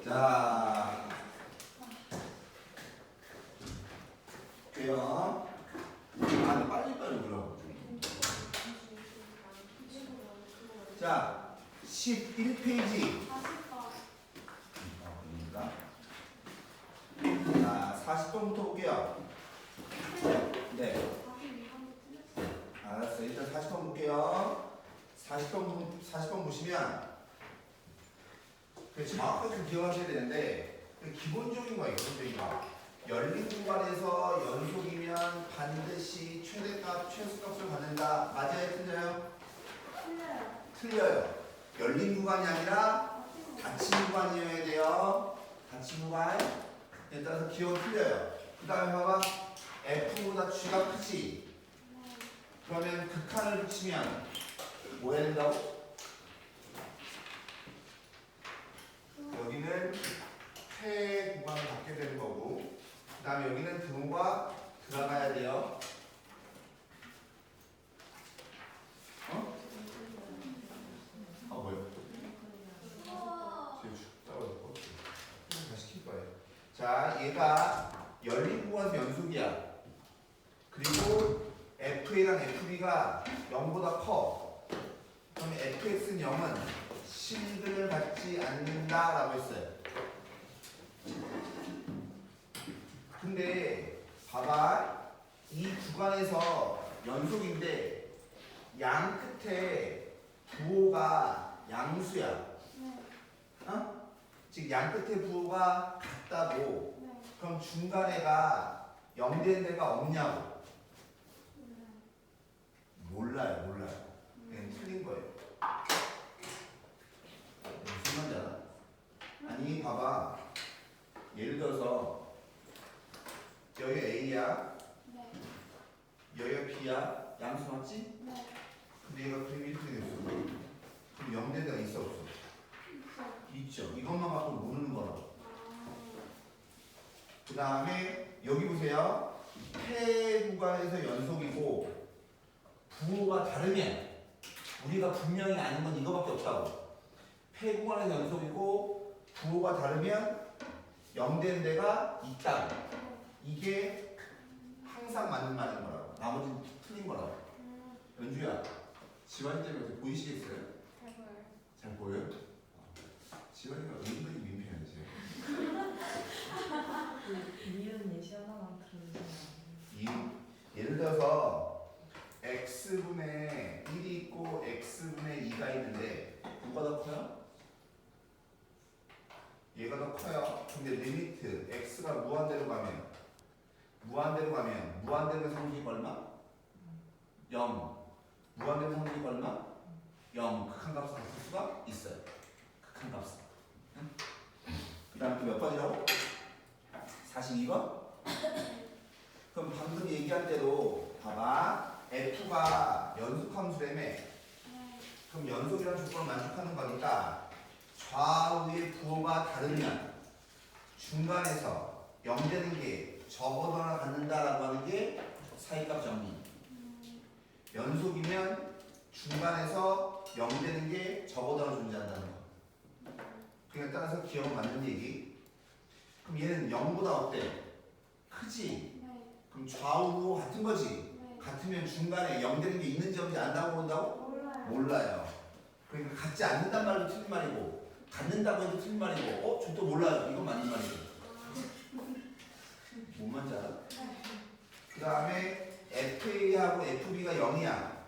자, 돼요. 아주 빨리빨리 물어. 자, 11페이지. 그러니까. 자, 40번부터 볼게요. 네. 알았어요. 일단 40번 볼게요. 40번 보시면 정확하게 좀 기억하셔야 되는데 기본적인 거예요. 기본적인 거. 열린 공간에서 연속이면 반드시 최대값, 최소값을 갖는다. 맞아요? 틀려요? 틀려요. 열린 구간이 아니라 닫힌 구간이어야 돼요. 닫힌 구간. 따라서 기억은 틀려요. 그 다음에 봐봐. F보다 G가 크지? 그러면 극한을 붙이면 뭐 해야 된다고? 여기는 폐 구간을 갖게 되는 거고, 그 다음에 여기는 등호가 들어가야 돼요. 어? 아, 뭐요? 다시 킬 거예요. 자, 얘가 열린 구간 연속이야. 그리고 FA랑 FB가 0보다 커. 그럼 fx는 0은 실근을 받지 않는다라고 했어요. 근데 봐봐, 이 구간에서 연속인데 양 끝에 부호가 양수야. 어? 즉 양 끝에 부호가 같다고. 그럼 중간에가 0 되는 데가 없냐고. 몰라요. 그냥 틀린 거예요. 무슨 말인지 알아? 아니 봐봐, 예를 들어서 여기 A야, 여기 B야, 양수 맞지? 근데 얘가 그림이 이렇게 됐어. 그럼 0 되는 데가 있어 없어? 있죠. 이것만 갖고 모르는 거라고. 그 다음에 여기 보세요. 폐 구간에서 연속이고 부호가 다르면 우리가 분명히 아는 건 이거밖에 없다고. 폐 구간에서 연속이고 부호가 다르면 0 되는 데가 있다고. 이게 항상 맞는 말인 거라고. 나머지는 틀린 거라고. 연주야, 지환이 때문에 보이시겠어요? 잘 보여요? 지환이가 은근히 민폐였지. 이은 예시 하나만 들어주세요. 예를 들어서 x분의 1이 있고 x분의 2가 있는데 누가 더 커요? 얘가 더 커요. 근데 리미트 x가 무한대로 가면 무한대로 상식이 얼마? 0. 무한대로 상식이 얼마? 0. 극한값을 갖을 수가 있어요. 극한값을. 응? 그 다음 또 몇 번이라고? 42번? 그럼 방금 얘기한 대로 봐봐. F가 연속함수라며. 그럼 연속이라는 조건을 만족하는 거니까 좌우의 부호가 다르면 중간에서 0 되는 게 적어도나 갖는다라고 하는 게 사이값 정리. 연속이면 중간에서 0 되는 게 적어도나 존재한다는 거. 그러니까 따라서 기억은 맞는 얘기. 그럼 얘는 0보다 어때? 크지? 그럼 좌우 같은 거지? 같으면 중간에 0 되는 게 있는지 없는지 안다고 본다고? 몰라요. 그러니까 같지 않는단 말도 틀린 말이고 갖는다고 해도 틀린 말이고 저 또 몰라요. 이건 맞는 말이고. 뭔 말인지 알아? 그 다음에 FA하고 FB가 0이야.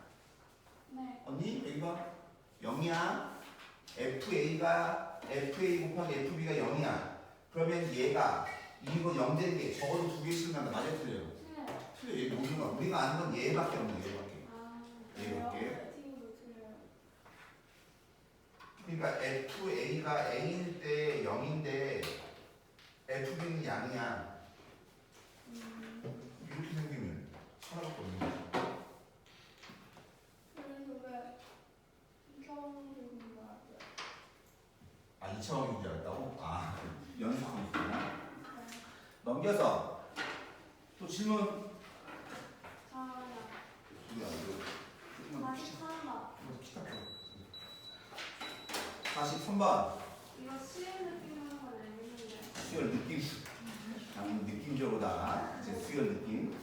언니 여기 봐. 0이야. FA가 FA 곱하기 FB가 0이야. 그러면 얘가 이거 0 되는 게 적어도 2개씩 난다. 맞아 틀려요? 틀려. 얘 모르는 거야. 우리가 아는 건 얘밖에 없는 거야. 얘밖에. 그러니까 FA가 A일 때 0인데 FB는 양이야. 이렇게 생기면 하나밖에 없는 거야. 아, 2차원인 줄 알았다고? 아, 연속하면 있구나. 넘겨서 또 질문. 누구야 이거? 43번. 이거 시에 느낌 하는 거네. 수열 느낌. 느낌적으로다. 이제 수열 느낌.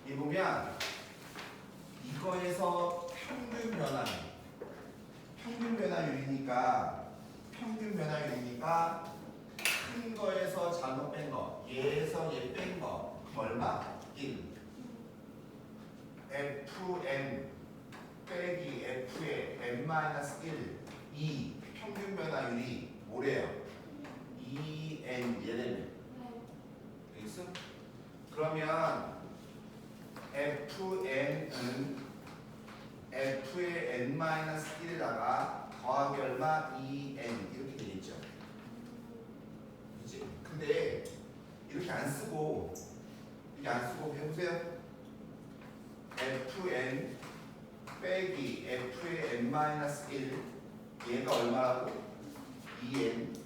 이 보면 이거에서 평균 변화율이니까 큰 거에서 작은 거 뺀 거, 얘에서 얘 뺀 거, 그럼 얼마? 1. fn 빼기 f의 n-1, 2 평균 변화율이 뭐래요? 2n 얘네는 알겠어? 그러면 fn은 f의 n-1에다가 더하기 얼마? 2n 이렇게 되겠죠. 그치? 근데 이렇게 안 쓰고 해보세요. fn 빼기 f의 n-1 얘가 얼마라고? 2n.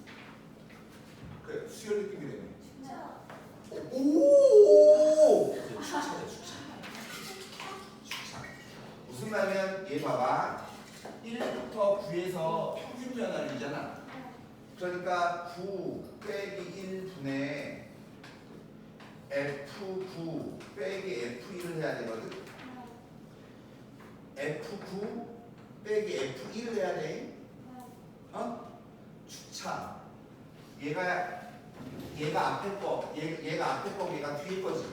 그래, 수열 느낌이 되네. 오! 축차다, 축차. 무슨 말이면 얘 봐봐. 1부터 9에서 평균 변화율이잖아. 그러니까 9 빼기 1분의 F9 빼기 F1을 해야 되거든. F9 빼기 F1을 해야 돼. 축차. 얘가 앞에 거, 얘가 앞에 거, 얘가 뒤에 거지.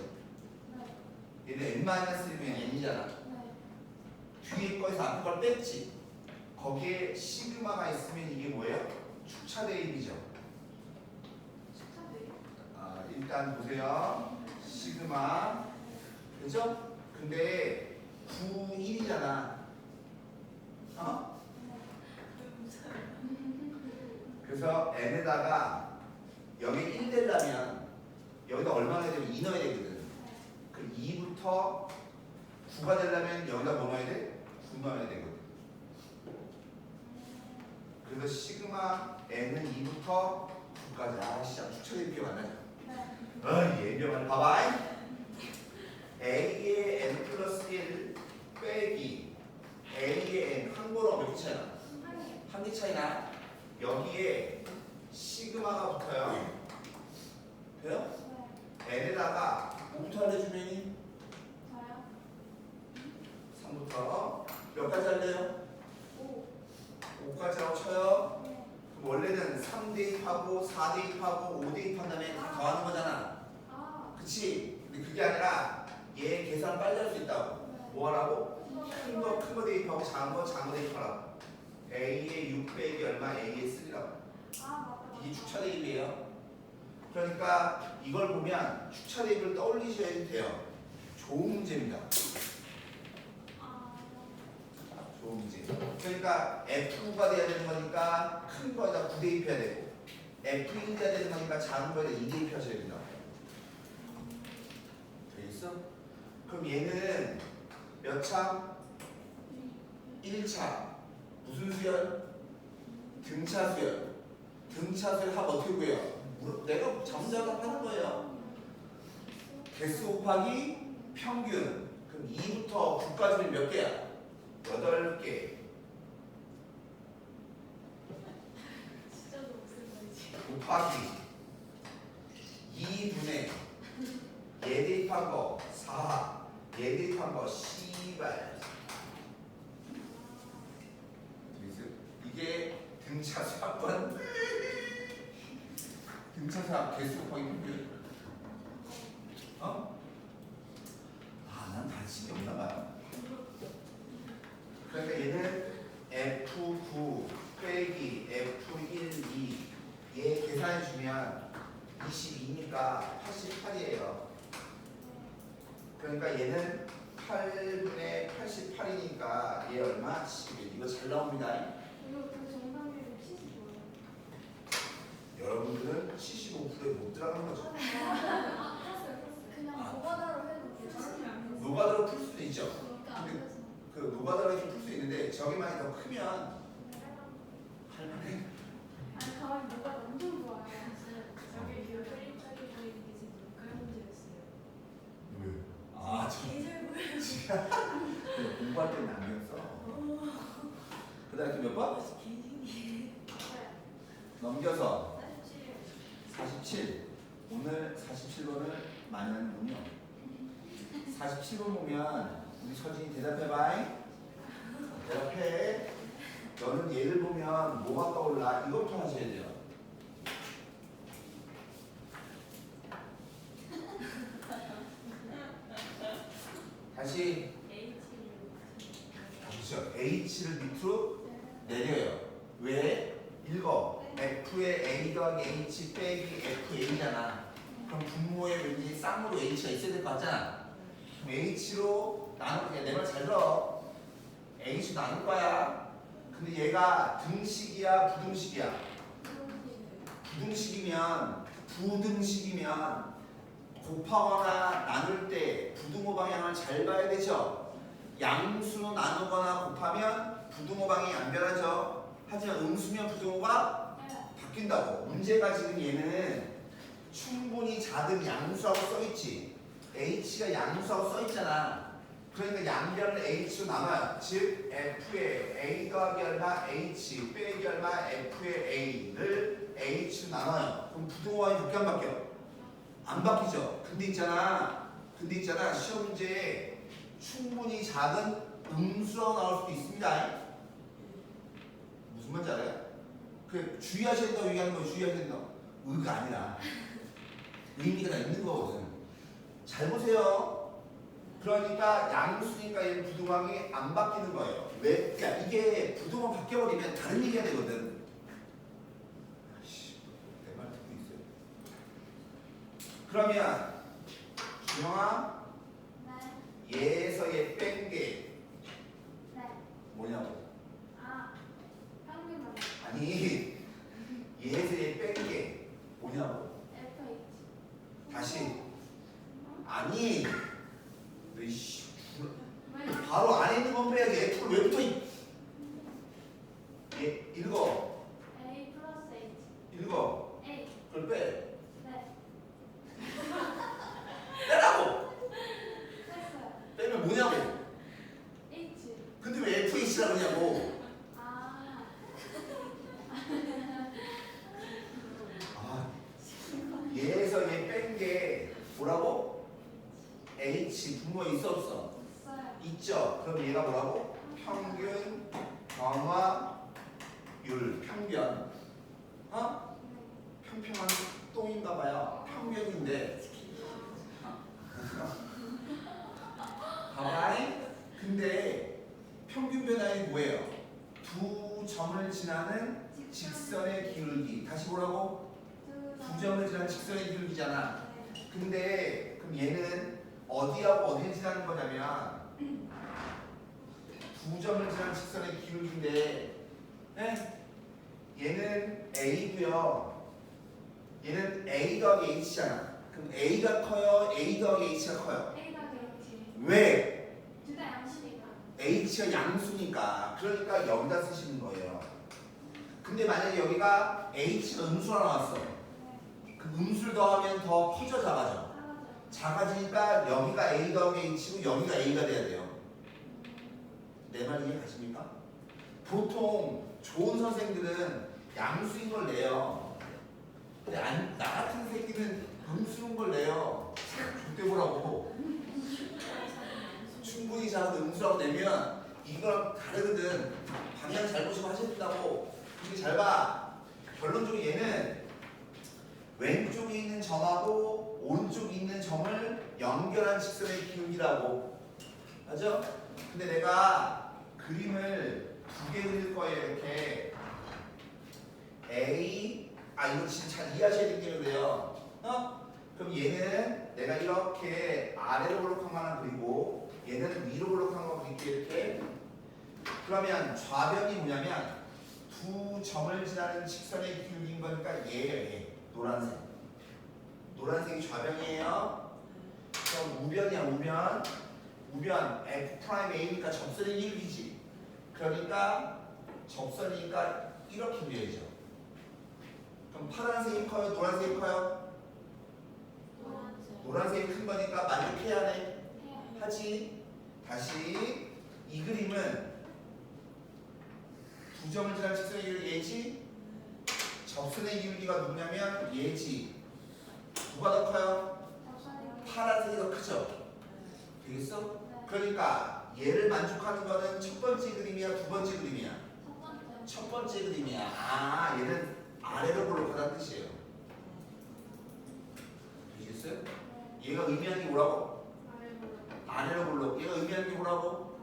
얘는 n-1이면 n이잖아. 뒤에 거에서 앞에 걸 뺐지. 거기에 시그마가 있으면 이게 뭐예요? 축차 대입이죠. 일단 보세요. 시그마. 그죠? 근데 9, 1이잖아. 그래서 n에다가 여기 1 되려면 여기다 얼마나 되면 2 넣어야 되거든. 그럼 2부터 9가 되려면 여기다 뭐 넣어야 돼? 9 넣어야 되거든. 그래서 시그마 n은 2부터 9까지. 시작 축차 대입 기억 안 나죠? 예명을 봐봐. a의 n 플러스 1 빼기 a의 n 한 거로 몇 개 차이나? 한 개 차이나. 여기에 시그마가 붙어요. 돼요? n에다가 뭐부터 알려주면 3부터 몇 가지 할래요? 5까지 하고 쳐요. 그럼 원래는 3 대입하고 4 대입하고 5 대입한 다음에 다 더하는 거잖아. 그치? 근데 그게 아니라 얘 계산 빨리 할 수 있다고. 뭐 하라고? 큰 거 대입하고 작은 거 대입하라고. A의 6 빼기 얼마? A의 3라고. 이게 축차 대입이에요. 그러니까 이걸 보면 축차 대입을 떠올리셔야 돼요. 좋은 문제입니다. 좋은 문제. 그러니까 F9가 돼야 되는 거니까 큰 거에다 9 대입해야 되고, F1이 돼야 되는 거니까 작은 거에다 2 대입하셔야 된다. 되겠어? 그럼 얘는 몇 차? 1차. 무슨 수열? 등차 수열. 등차 수열 합 어떻게 구해요? 내가 잠자다 하는 거예요. 개수 곱하기 평균. 그럼 2부터 9까지는 몇 개야? 8개. 곱하기 2분의 얘 대입한 거 4, 얘 대입한 거 씨발. 이게 등차수 합번. 등차수 합 개수 곱하기 평균. 난 다짐이 없나 봐요. 그러니까 얘는 F9 빼기 F1, 2 얘 계산해주면 22니까 88이에요. 그러니까 얘는 8분의 88이니까 얘 얼마? 11. 이거 잘 나옵니다. 여러분들은 75%에 못 들어가는 거죠. 그냥 노가다로 해도 괜찮아요. 노가다로 풀 수도 있죠. 근데 그 노가다로 풀 수 있는데 저기만이 더 크면 할만해. 아니 가만히 노가다 엄청 좋아요. 저게 그 프레임짜리 보이는 게 지금 녹화 문제였어요. 왜? 계절 보여요. 공부할 때는 안경 써. 그 다음에 몇 번? 개신기. 넘겨서 47. 오늘 47번을 많이 하는군요. 47번 보면 우리 서진이 대답해봐. 대답해. 너는 얘를 보면 뭐가 떠올라? 이것부터 하셔야 돼요. 다시 그렇죠. H를 밑으로 내려요. 왜? 읽어. F에 A 더하기 H 빼기 FA잖아. 그럼 분모에 왠지 쌍으로 H가 있어야 될 것 같잖아. 그럼 H로 나눌 거야. 내 말 잘 들어. H로 나눌 거야. 근데 얘가 등식이야, 부등식이야? 부등식이면 곱하거나 나눌 때 부등호 방향을 잘 봐야 되죠. 양수로 나누거나 곱하면 부등호 방향이 안 변하죠. 하지만 음수면 부등호가 바뀐다고. 문제가 지금 얘는 충분히 작은 양수라고 써있지. H가 양수라고 써있잖아. 그러니까 양변을 H로 나눠요. 즉 F의 A 더하기 얼마 H 빼기 얼마 F의 A를 H로 나눠요. 그럼 부등호가 바뀌어 안 바뀌어? 안 바뀌죠. 근데 있잖아 시험 문제에 충분히 작은 음수라고 나올 수도 있습니다. 무슨 말인지 알아요? 그 주의하셔야 된다고 얘기하는 거 주의하셔야 된다고. 의가 아니라 의미가 다 있는 거거든. 잘 보세요. 그러니까 양수니까 얘는 부등호방이 안 바뀌는 거예요. 왜? 그러니까 이게 부등호 바뀌어버리면 다른 얘기가 되거든. 내 말 듣고 있어요. 그러면 준영아, 얘에서 얘 뺀 게 뭐냐고? 아니 얘에서 얘 뺀 게 뭐냐고? 다시 아니 너이씨 바로 안에 있는 건 빼야지. F를 왜 붙어? 얘 읽어. A 플러스 H. 읽어. A. 그걸 빼. 네. 빼라고. 됐어요. 빼면 뭐냐고. H. 근데 왜 FH라고 하냐고. 아. 얘에서 얘 뺀 게 뭐라고? H 분모 있어 없어? 있어요. 있죠. 그럼 얘가 뭐라고? 평균 경화율 평변. 어? 평평한 똥인가 봐요. 평균인데. 봐봐잉. 근데 평균 변화이 뭐예요? 두 점을 지나는 직선의 기울기. 다시 뭐라고? 두 점을 지나는 직선의 기울기잖아. 근데 그럼 얘는 어디하고 어디를 지나는 거냐면 두 점을 지나는 직선의 기울기인데, 네? 얘는 A고요. 얘는 A 더하기 H잖아. 그럼 A가 커요? A 더하기 H가 커요? A 더하기 H. 왜? 둘 다 양수니까. H가 양수니까. 그러니까 여기다 쓰시는 거예요. 근데 만약에 여기가 H가 음수가 나왔어. 그 음수를 더하면 더 커져 작아져? 작아지니까 여기가 A 더하기 H고 여기가 A가 돼야 돼요. 내 말 이해 가십니까? 보통 좋은 선생들은 양수인 걸 내요. 근데 나 같은 새끼는 음수인 걸 내요. 그때 보라고. 충분히 작은 음수라고 내면 이거랑 다르거든. 방향 잘 보시고 하셔야 된다고. 근데 잘 봐. 결론적으로 얘는 왼쪽에 있는 점하고 오른쪽에 있는 점을 연결한 직선의 기울기라고. 맞죠? 근데 내가 그림을 두 개 그릴 거예요. 이렇게 A 이거 진짜 잘 이해하셔야 되는 게 그래요. 그럼 얘는 내가 이렇게 아래로 볼록한 거 하나 그리고 얘는 위로 볼록한 거 그릴게. 이렇게. 그러면 좌변이 뭐냐면 두 점을 지나는 직선의 기울기인 거니까 얘예요. 얘. 노란색. 노란색이 좌변이에요. 그럼 우변이야. 우변 F'A니까 접선의 기울기지. 그러니까 접선이니까 이렇게 그려야죠. 그럼 파란색이 커요? 노란색이 커요? 노란색이 큰 거니까 만족해야 해. 하지. 다시 이 그림은 두 점을 지나는 직선의 기울기 얘지. 접선의 기울기가 누구냐면 얘지. 누가 더 커요? 파란색이 더 크죠? 되겠어? 그러니까 얘를 만족하는 거는 첫 번째 그림이야, 두 번째 그림이야? 첫 번째 그림이야. 아, 얘는 아래로 볼록하다는 뜻이에요. 되겠어요? 얘가 의미하는 게 뭐라고? 아래로 볼록. 얘가 의미하는 게 뭐라고?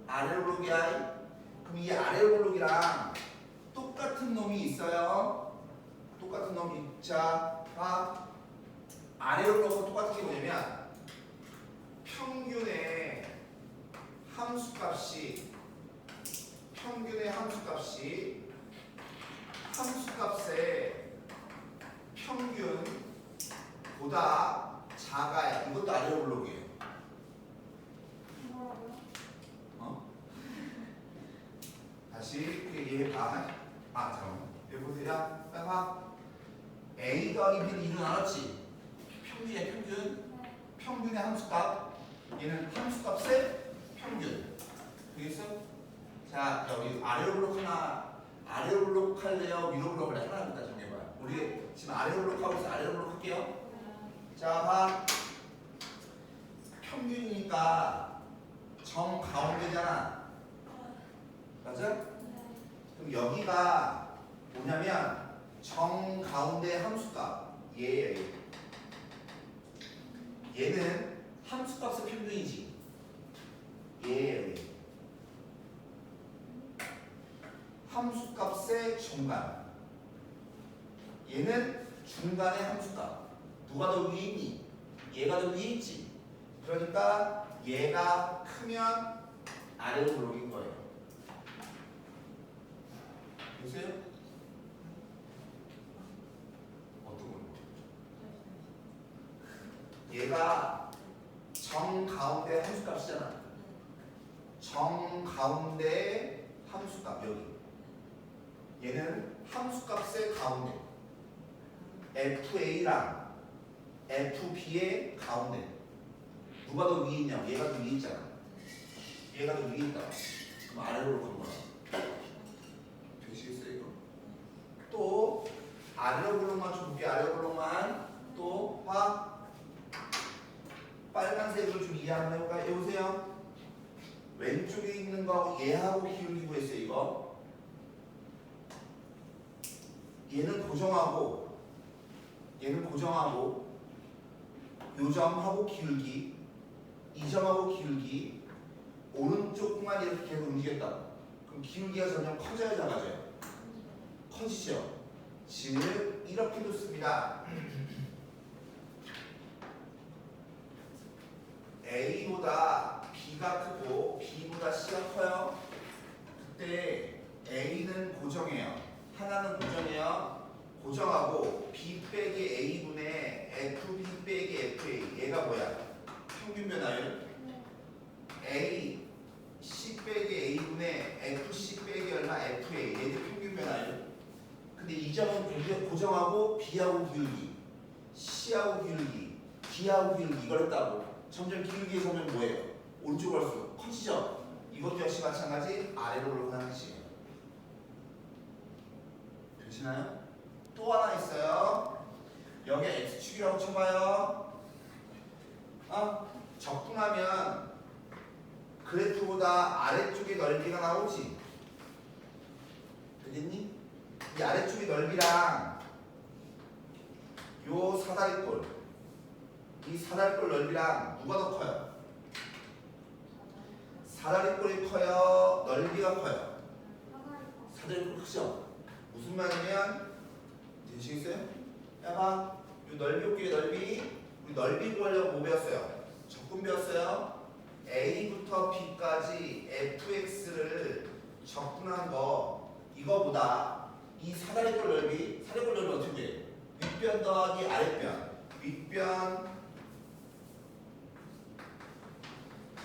아래로 볼록이야. 그럼 이 아래로 볼록이랑 똑같은 놈이 있어요. 똑같은 놈이. 자, 봐. 아래로 볼록하고 똑같은 게 뭐냐면 평균의 함수값이 함수값의 평균보다 작아야. 이것도 아래로 볼록이에요. 어? 다시 얘기해봐. 아, 잠깐만. 여기 보세요. 봐. A 더하기 B는 2로 나눴지? 평균이야, 평균. 평균의 함수값. 얘는 함수값의 평균. 되겠어? 자, 여기 아래로 블록 하나. 아래로 블록 할래요? 위로 블록 할래요? 하나입니다. 정해봐요. 우리 지금 아래로 블록하고 있어. 아래로 블록 할게요. 자, 봐. 평균이니까 정 가운데잖아. 맞아? 그럼 여기가 뭐냐면 정 가운데 함수값 얘예요. 얘는 함수값의 평균이지. 얘예요. 함수값의 중간. 얘는 중간의 함수값. 누가 더 위에 있니? 얘가 더 위에 있지. 그러니까 얘가 크면 아래로 블록인 거예요. 보세요. 어떤 거? 얘가 정 가운데 함수값이잖아. 정 가운데 함수값 여기. 얘는 함수값의 가운데. FA랑 FB의 가운데. 누가 더 위에 있냐? 얘가 더 위에 있잖아. 얘가 더 위에 있다. 그럼 아래로 보는 거야. 되시겠어요 이거? 또 아래로 블록만 좀 볼게. 아래로 블록만 또 봐. 빨간색으로 좀 이해 한번 해볼까요? 여기 보세요. 왼쪽에 있는 거하고 얘하고 기울기 구했어요. 이거 얘는 고정하고 요 점하고 기울기, 이 점하고 기울기, 오른쪽만 이렇게 계속 움직였다. 그럼 기울기가 점점 커져야 작아져요? 커지죠. 즉 이렇게 뒀습니다. A보다 B가 크고 B보다 C가 커요. 그때 A는 고정해요. 하나는 고정해요. 고정하고 B 빼기 A분의 FB 빼기 FA. 얘가 뭐야? 평균 변화율. A C 빼기 A분의 FC 빼기 얼마? FA. 얘도 평균 변화율. 근데 이 점은 고정하고 B하고 기울기, C하고 기울기, D하고 기울기 이걸 했다고. 점점 기울기의 점점 뭐예요? 오른쪽으로 갈수록 커지죠? 이것도 역시 마찬가지 아래로 올라가는 것이에요. 되시나요? 또 하나 있어요. 여기 X축이라고 쳐봐요. 적분하면 그래프보다 아래쪽의 넓이가 나오지? 되겠니? 이 아래쪽의 넓이랑 요 사다리꼴, 이 사다리꼴 넓이랑 누가 더 커요? 사다리꼴이 커요? 넓이가 커요? 사다리꼴 크죠? 무슨 말이냐면 되시겠어요? 야봐, 이 넓이 올게요. 넓이. 우리 넓이 구하려고 뭐 배웠어요? 적분 배웠어요. A부터 B까지 fx를 적분한 거 이거보다 이 사다리꼴 넓이 어떻게 돼? 윗변 더하기 아랫변. 윗변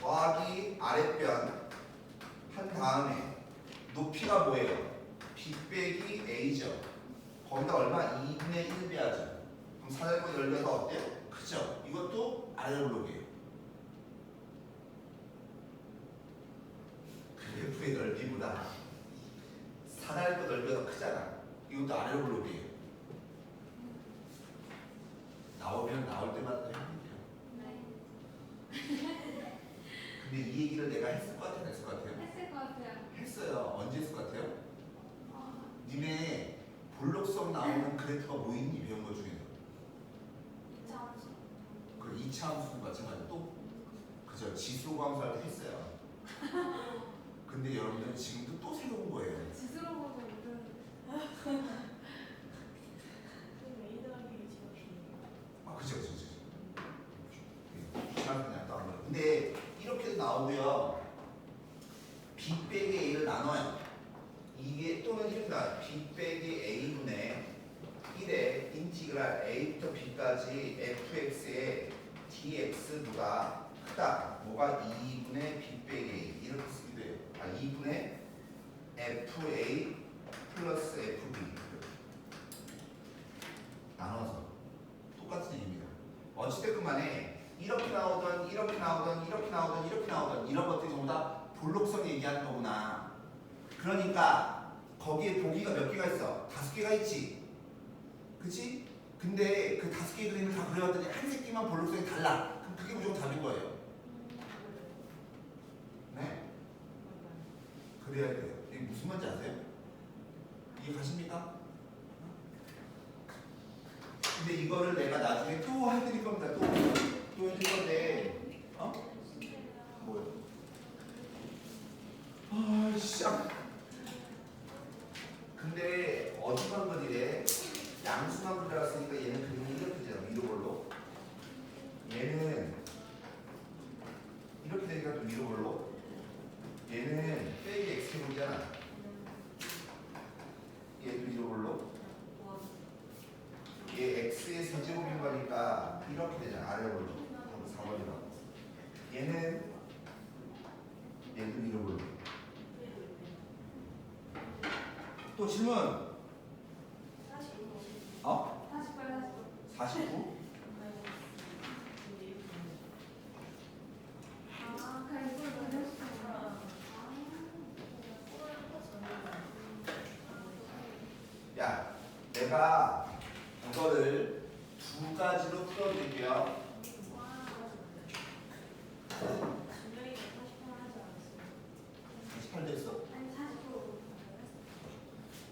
더하기 아랫변 한 다음에 높이가 뭐예요? B 빼기 A죠. 거기다 얼마? 2분의 1 빼야죠. 그럼 사다리꼴 넓이가 더 어때요? 크죠? 이것도 아래로 블록이에요. 그래프의 넓이보다 사다리꼴 넓이가 더 크잖아. 이것도 아래로 블록이에요. 때마다 해볼게요. 네. 근데 이 얘기를 내가 했을 것 같아요? 안 했을 것 같아요? 했을 것 같아요. 했어요. 언제 했을 것 같아요? 어, 니네 볼록성 나오는 그래프가 뭐 있니? 배운 것 중에서. 이차함수. 그 2차 함수도 마찬가지로 또 그죠? 지수 함수할 때 했어요. 근데 여러분들은 지금도 또 새로운 거예요. 지수로 보고 있는. 아, 그죠. 잘 그냥 또 안 그래요. 근데 이렇게도 나오고요. b 빼기 a를 나눠요. 이게 또는 이렇게 나와요. b 빼기 a분의 1의 인티그랄 a부터 b까지 fx의 dx보다 크다. 뭐가 2분의 b 빼기 a 이렇게 쓰기도 해요. 아, 2분의 fa 플러스 fb 나눠서 똑같은 얘기입니다. 어찌됐건 간에 이렇게 나오던 이렇게 나오던 이렇게 나오던 이렇게 나오던 이런 것들이 전부 다 볼록성 얘기하는 거구나. 그러니까 거기에 보기가 몇 개가 있어? 5개가 있지. 그치? 근데 그 5개의 그림을 다 그려봤더니 한 새끼만 볼록성이 달라. 그럼 그게 무조건 답인 거예요. 네? 그래야 돼요. 이게 무슨 말인지 아세요? 이해 가십니까? 근데 이거를 내가 나중에 또 해드릴 겁니다. 또 해드릴 건데, 어? 뭐요? 아이씨. 근데 어중간 거리래. 양수만 그려놨으니까 얘는 그림이 이렇게 되잖아. 위로 볼로. 얘는 이렇게 되니까 또 위로 볼로. 얘는 빼기 x제곱이잖아. 얘도 위로 볼로. 얘 x의 세제곱인 거니까 이렇게 되잖아. 아래 볼로. 4번이라고. 얘는 얘도 위로 볼로. 또 질문. 49? 아, 그냥 이걸 보냈어. 야, 내가 이거를 두 가지로 풀어드릴게요. 48 됐어? 아니, 49.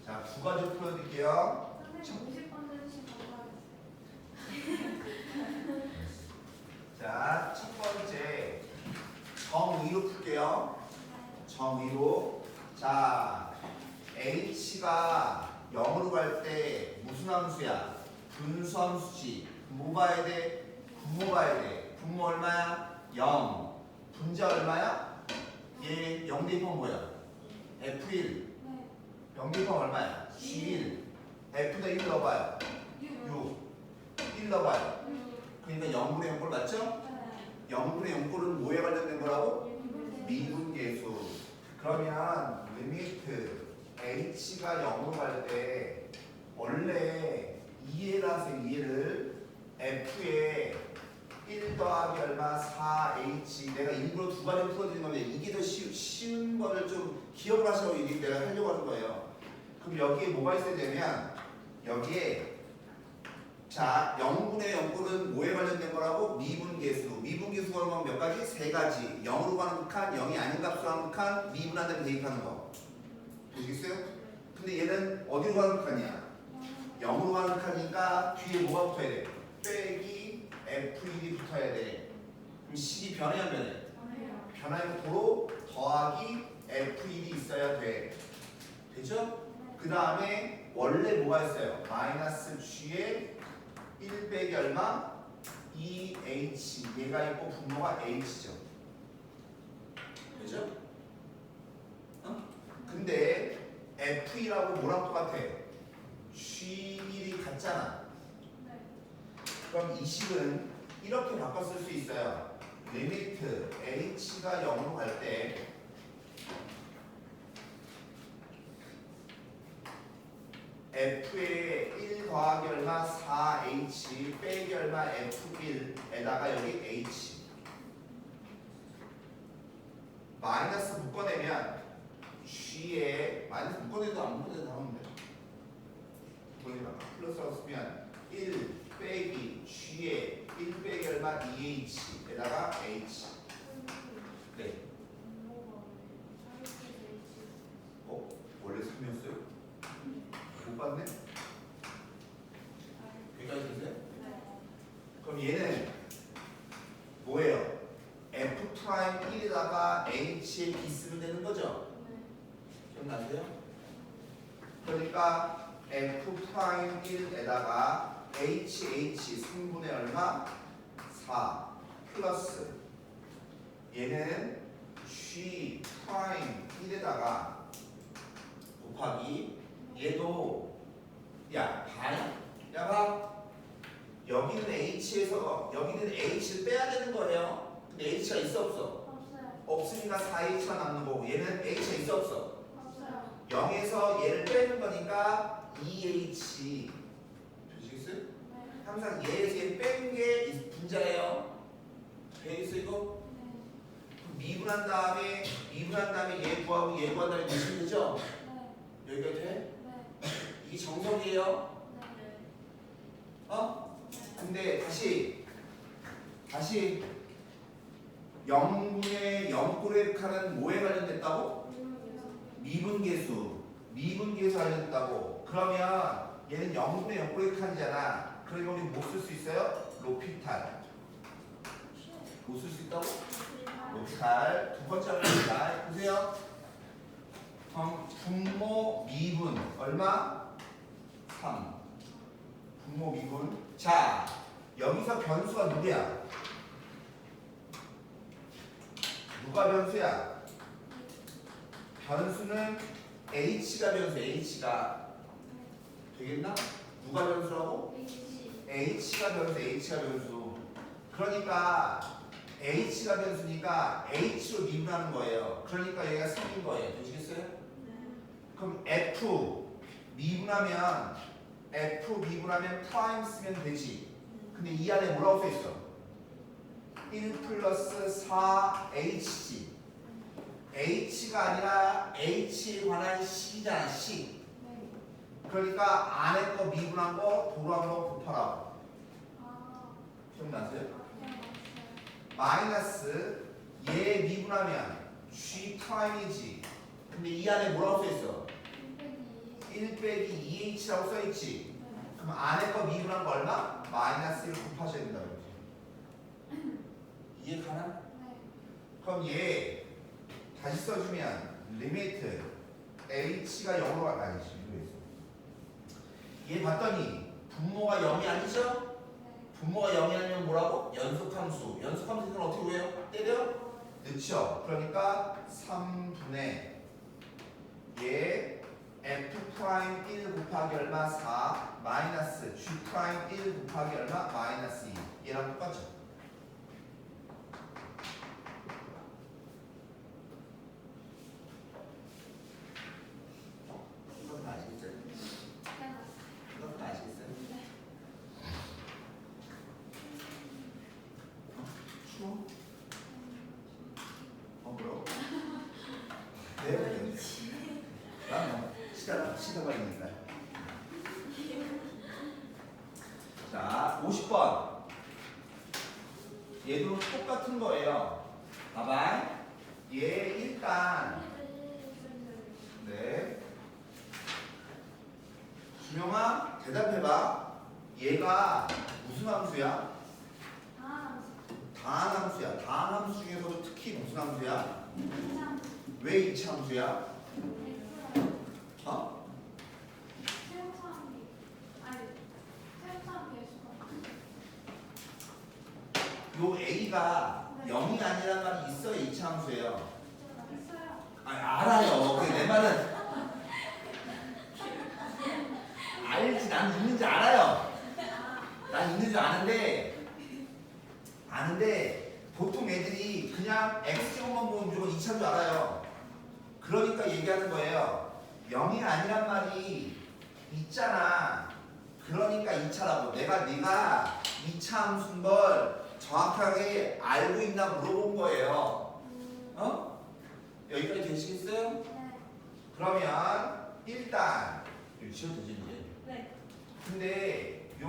자, 두 가지로 풀어드릴게요. 선생님 50번 해주시면 감사하겠어요. 자, 첫 번째 정의로 풀게요. 정의로. 자, h가 0으로 갈 때 무슨 함수야? 분수함수지. 뭐 봐야 돼? 분모 봐야 돼. 분모 얼마야? 0. 분자 얼마야? 얘 0 대입하면 뭐야? f1. 네. 0 대입하면 얼마야? g1. f다 1 넣어봐요. 6. 1 넣어봐요. 그러니까 0분의 0꼴 맞죠? 0분의 0꼴은 뭐에 관련된 거라고? 미분계수. 그러면 리미트 h가 0으로 갈 때 원래 2라서 2를 f에 1 더하기 얼마 4h 내가 일부러 두 가지 풀어드린 건데 이게 더 쉬운 거를 좀 기억을 하시라고 이게 내가 하려고 하는 거예요. 그럼 여기에 뭐가 있어야 되면 여기에 자 0분의 0꼴은 뭐에 관련된 거라고? 미분계수. 미분계수가 그러면 몇 가지? 세 가지. 0으로 가는 칸, 0이 아닌 값으로 하는 칸, 미분한다면 대입하는 거. 보시겠어요? 근데 얘는 어디로 가는 칸이야? 0으로 가는 칸이니까 뒤에 뭐가 붙어야 돼? 빼기 F1이 붙어야 돼. 그럼 식이 변해 안 변해? 변하면 도로 더하기 F1이 있어야 돼. 되죠? 그 다음에 원래 뭐가 있어요? 마이너스 G에 1 빼기 얼마? 2H. 얘가 있고 분모가 H죠. 되죠? 어? 근데 F1하고 뭐랑 똑같아? G1이 같잖아. 그럼 이 식은 이렇게 바꿔 쓸 수 있어요. 리미트 h가 0으로 갈 때 f에 1 더하기 얼마 4h 빼기 얼마 f1에다가 여기 h 마이너스 묶어내면 g에 마이너스 묶어내도 안 묶어내도 나오는데 묶어내면 플러스라고 쓰면 1 빼기 G에 1 빼기 얼마 2H에다가 H. 네. 원래 3이었어요? 못 봤네? 여기까지 되세요? 그럼 얘는 뭐예요? F'1에다가 H에 B 쓰면 되는 거죠? 기억나세요? 그러니까 F'1에다가 HH 승분의 얼마? 4 플러스 얘는 G'1에다가 곱하기 얘도 야 반? 야 봐 여기는 H에서 여기는 H를 빼야 되는 거예요. 근데 H가 있어 없어? 없으니까 4H가 남는 거고 얘는 H가 있어 없어? 0에서 얘를 빼는 거니까 2H 되시겠어요? 항상 얘에서 얘를 빼는 게 분자예요. 되겠어 이거? 미분한 다음에 얘 구하고 얘 구한 다음에 무슨 되죠? 여기가 돼? 이게 정석이에요? 어? 근데 다시 0분의 0고레카는 뭐에 관련됐다고? 미분계수 관련됐다고. 그러면 얘는 0분의 0고레칸이잖아. 그러면 우리 뭐 쓸 수 있어요? 로피탈. 뭐 쓸 수 있다고? 로피탈. 두 번째 합니다. 보세요. 분모 미분 얼마? 3. 분모 미분. 자, 여기서 변수가 누구야? 누가 변수야? 변수는 H가 변수. H가 되겠나? 누가 변수라고? H가 변수. 그러니까 H가 변수니까 H로 미분하는 거예요. 그러니까 얘가 3인 거예요. 되시겠어요? 그럼 F 미분하면 프라임 쓰면 되지. 근데 이 안에 뭐라고 써 있어? 1 플러스 4HG. H가 아니라 H에 관한 C잖아. C. 그러니까 안에 거 미분한 거 도로 한번 곱하라고. 기억나세요? 마이너스 얘 미분하면 G 프라임이지. 근데 이 안에 뭐라고 써 있어? 1 빼기 2H라고 써 있지. 그럼 안에 거 미분한 거 얼마? 마이너스 1 곱하셔야 된다고 그러지. 이해 가나? 그럼 얘 다시 써주면 리미트 H가 0으로 갈 거 아니지. 얘 봤더니 분모가 0이 아니죠? 분모가 0이 아니면 뭐라고? 연속함수. 연속함수는 어떻게 구해요? 때려? 넣죠. 그러니까 3분의 얘 F'1 곱하기 얼마? 4 마이너스 G'1 곱하기 얼마? 마이너스 2. 얘랑 똑같죠? 이건 다 아시겠죠? 이건 다 아시겠어요? 추워? 뭐라고? 네? 난 시다발이니까. 자, 50번. 얘도 똑같은 거예요. 봐봐. 얘 일단 네. 준영아 대답해봐. 얘가 무슨 함수야? 다항함수야. 다항함수 중에서도 특히 무슨 함수야? 왜 이차함수야? 어? 요 A가 0이 아니란 말이 있어야 이차함수예요. 아니, 알아요. 근데 내 말은 알지. 난 있는지 알아요. 난 있는 줄 아는데 보통 애들이 그냥 X제곱만 보면 무조건 2차인 줄 알아요. 그러니까 얘기하는 거예요. 0이 아니란 말이 있잖아. 그러니까 2차라고. 네가 2차 함수인 걸 정확하게 알고 있나 물어본 거예요. 어? 여기까지 되시겠어요? 그러면 일단 이거 지워도 되지 이제. 근데 요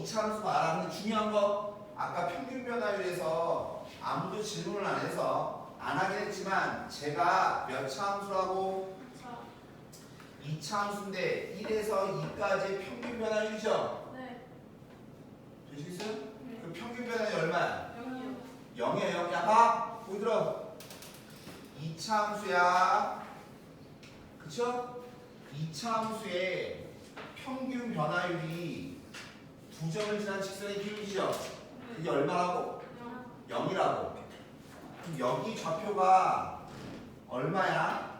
이차함수 봐라. 근데 중요한 거 아까 평균 변화율에서 아무도 질문을 안 해서 안 하긴 했지만 제가 몇 차함수라고 2차함수인데 1에서 2까지의 평균 변화율이죠. 네. 되시겠어요? 네. 그 평균 변화율이 얼마야? 0이요. 0이에요. 야 봐. 보기 들어. 2차함수야. 그쵸? 2차함수의 평균 변화율이 두 점을 지난 직선의 기울기죠. 그게 얼마라고? 0이라고. 그럼 여기 좌표가 얼마야?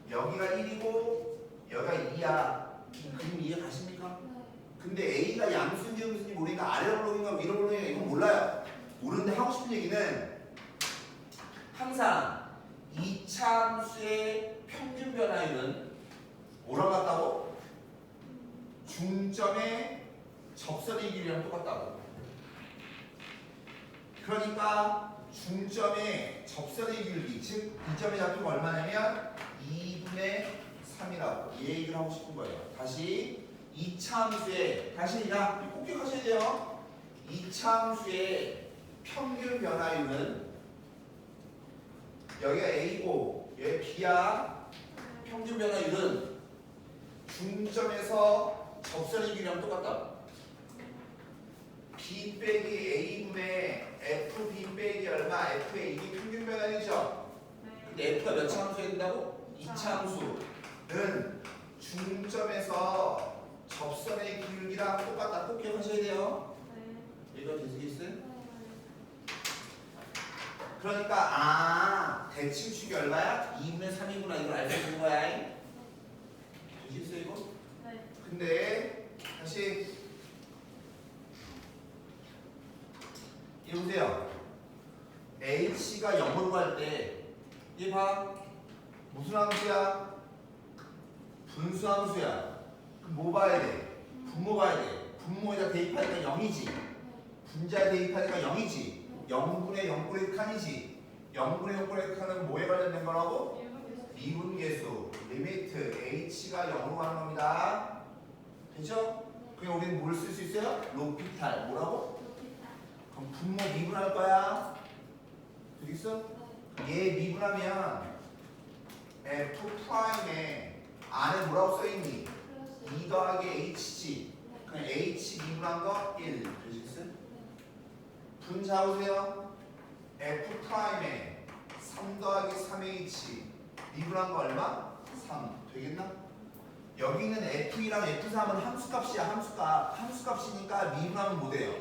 여기가 1이고 여기가 2야. 이 그림 이해 가십니까? 근데 A가 양수인지 음수인지 모르니까 아래로 올라오는가 위로 올라오는가 이건 몰라요. 모르는데 하고 싶은 얘기는 항상 2차 함수의 평균 변화율은 뭐랑 같다고? 중점의 접선의 길이랑 똑같다고. 그러니까 중점의 접선의 길이, 즉 이 점의 좌표가 얼마냐면 2분의 3이라고 이 얘기를 하고 싶은 거예요. 다시 2차 함수의, 다시 야 꼭 기억하셔야 돼요. 2차 함수의 평균 변화율은 여기가 A고 여기 B야. 평균 변화율은 중점에서 접선의 길이랑 똑같다. B 빼기 A분의 FB 빼기 얼마? F의 이게 평균 변화율이죠. 근데 F가 몇 차 함수여야 된다고? 2차 함수는 중점에서 접선의 기울기랑 똑같다. 꼭 기억하셔야 돼요. 이거 되시겠어요? 그러니까 대칭축이 얼마야? 2분의 3이구나. 이걸 알 수 있는 거야. 되시겠어요 이거? 근데 다시 이거 보세요. H가 0으로 갈 때 얘 봐. 무슨 함수야? 분수함수야. 그럼 뭐 봐야 돼? 분모 봐야 돼. 분모에다 대입하니까 0이지. 분자에 대입하니까 0이지. 0분의 0분의 칸이지. 0분의 0분의 칸은 뭐에 관련된 거라고? 미분계수. 리미트 H가 0으로 가는 겁니다. 되죠? 그럼 우리는 뭘 쓸 수 있어요? 로피탈. 뭐라고? 그럼 분모 미분할 거야. 되겠어? 얘 미분하면 F'에 안에 뭐라고 써있니? 2 더하기 H지. 그냥 H 미분한 거 1. 되시겠어요? 분자 보세요. F'에 3 더하기 3H 미분한 거 얼마? 3. 되겠나? 여기 있는 F2랑 F3은 함수값이야. 함수값. 함수값이니까 미분하면 뭐 돼요?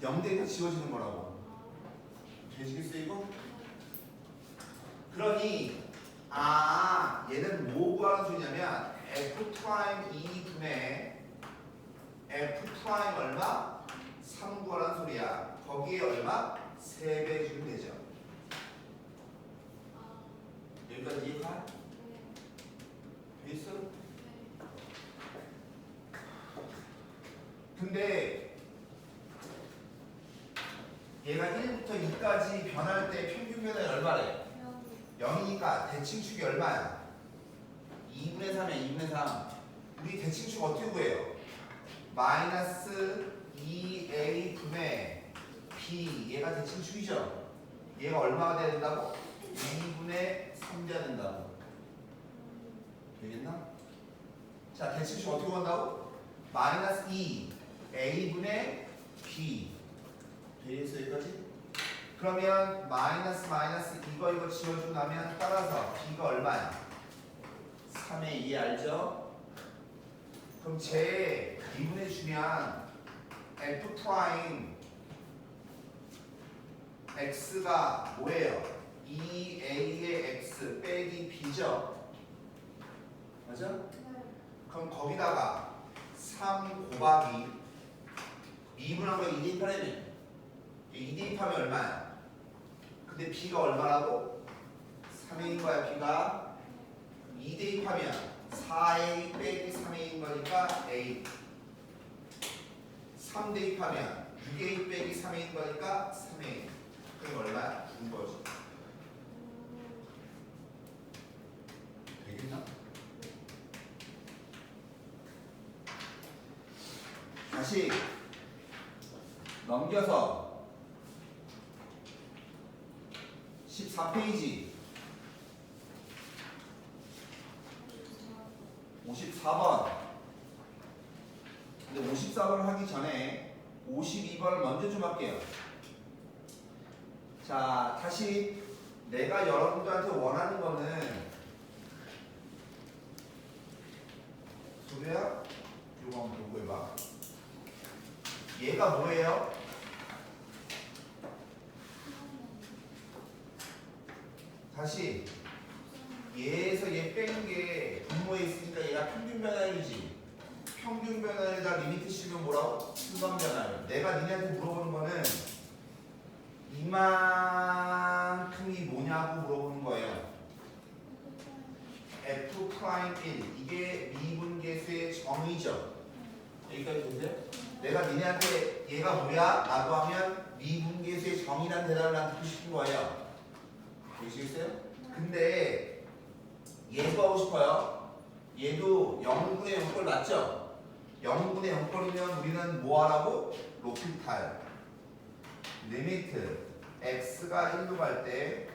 0대에서 지워지는 거라고. 되시겠어요 이거? 그러니 얘는 뭐 구하는 수냐면 F'2분의 F' 얼마? 3 구하라는 소리야. 거기에 얼마? 3배 주면 되죠. 여기까지 이해가? 돼 있어? 근데 얘가 1부터 2까지 변할 때 평균 변화율 얼마래? 0이니까 대칭축이 얼마야? 2분의 3이야. 2분의 3. 우리 대칭축 어떻게 구해요? 마이너스 2a 분의 b. 얘가 대칭축이죠. 얘가 얼마가 돼야 된다고? 2분의 3 돼야 된다고. 되겠나? 자, 대칭축 어떻게 구한다고? 마이너스 2a 분의 b. 되겠어 여기까지? 그러면 마이너스 이거 지워주고 나면 따라서 b가 얼마야? 3의 2 알죠? 그럼 제 미분해 주면 f 프라임 x가 뭐예요? 2a의 x 빼기 b죠? 맞아? 그럼 거기다가 3 곱하기 미분한 거 2 대입하려면 2 대입하면 얼마야? 근데 b가 얼마라고? 3a인 거야. b가 2 대입하면 4a 빼기 3a인 거니까 a. 3 대입하면 6a 빼기 3a인 거니까 3a. 그게 얼마야? 9인 거지. 되겠나? 다시 넘겨서 14페이지 54번. 근데 54번을 하기 전에 52번을 먼저 좀 할게요. 자, 다시 내가 여러분들한테 원하는 거는 소리야? 이거 한번 보고 해봐. 얘가 뭐예요? 다시 얘에서 얘 빼는 게 분모에 있으니까 얘가 평균 변화율이지. 평균 변화율에다 리미트 씌우면 뭐라고? 순간 변화율. 내가 니네한테 물어보는 거는 이만큼이 뭐냐고 물어보는 거예요. F'1 이게 미분계수의 정의죠. 여기까지 보세요. 내가 니네한테 얘가 뭐야? 라고 하면 미분계수의 정의란 대답을 난 듣고 싶은 거예요. 보시겠어요? 근데 얘도 하고 싶어요. 얘도 0분의 0꼴 맞죠? 0분의 0꼴이면 우리는 뭐 하라고? 로피탈 리미트 x가 1로 갈 때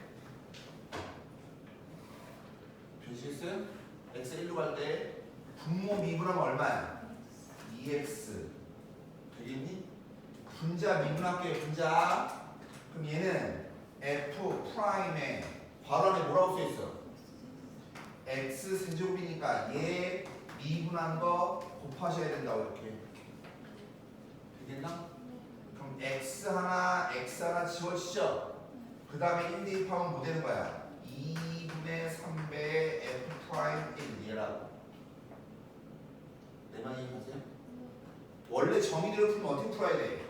보시겠어요? x가 1로 갈 때 분모 미분하면 얼마야? 2x 되겠니? 분자 미분할게요. 분자. 그럼 얘는 f 프라임에 괄호 안에 뭐라고 써있어? x 세제곱이니까 얘 미분한 거 곱하셔야 된다고 이렇게. 되겠나? 그럼 x 하나 지워지죠? 그 다음에 1 대입하면 뭐 되는 거야? 2분의 3배의 f 프라임 1 얘라고. 내 말 이해하세요? 원래 정의대로 풀면 어떻게 풀어야 돼?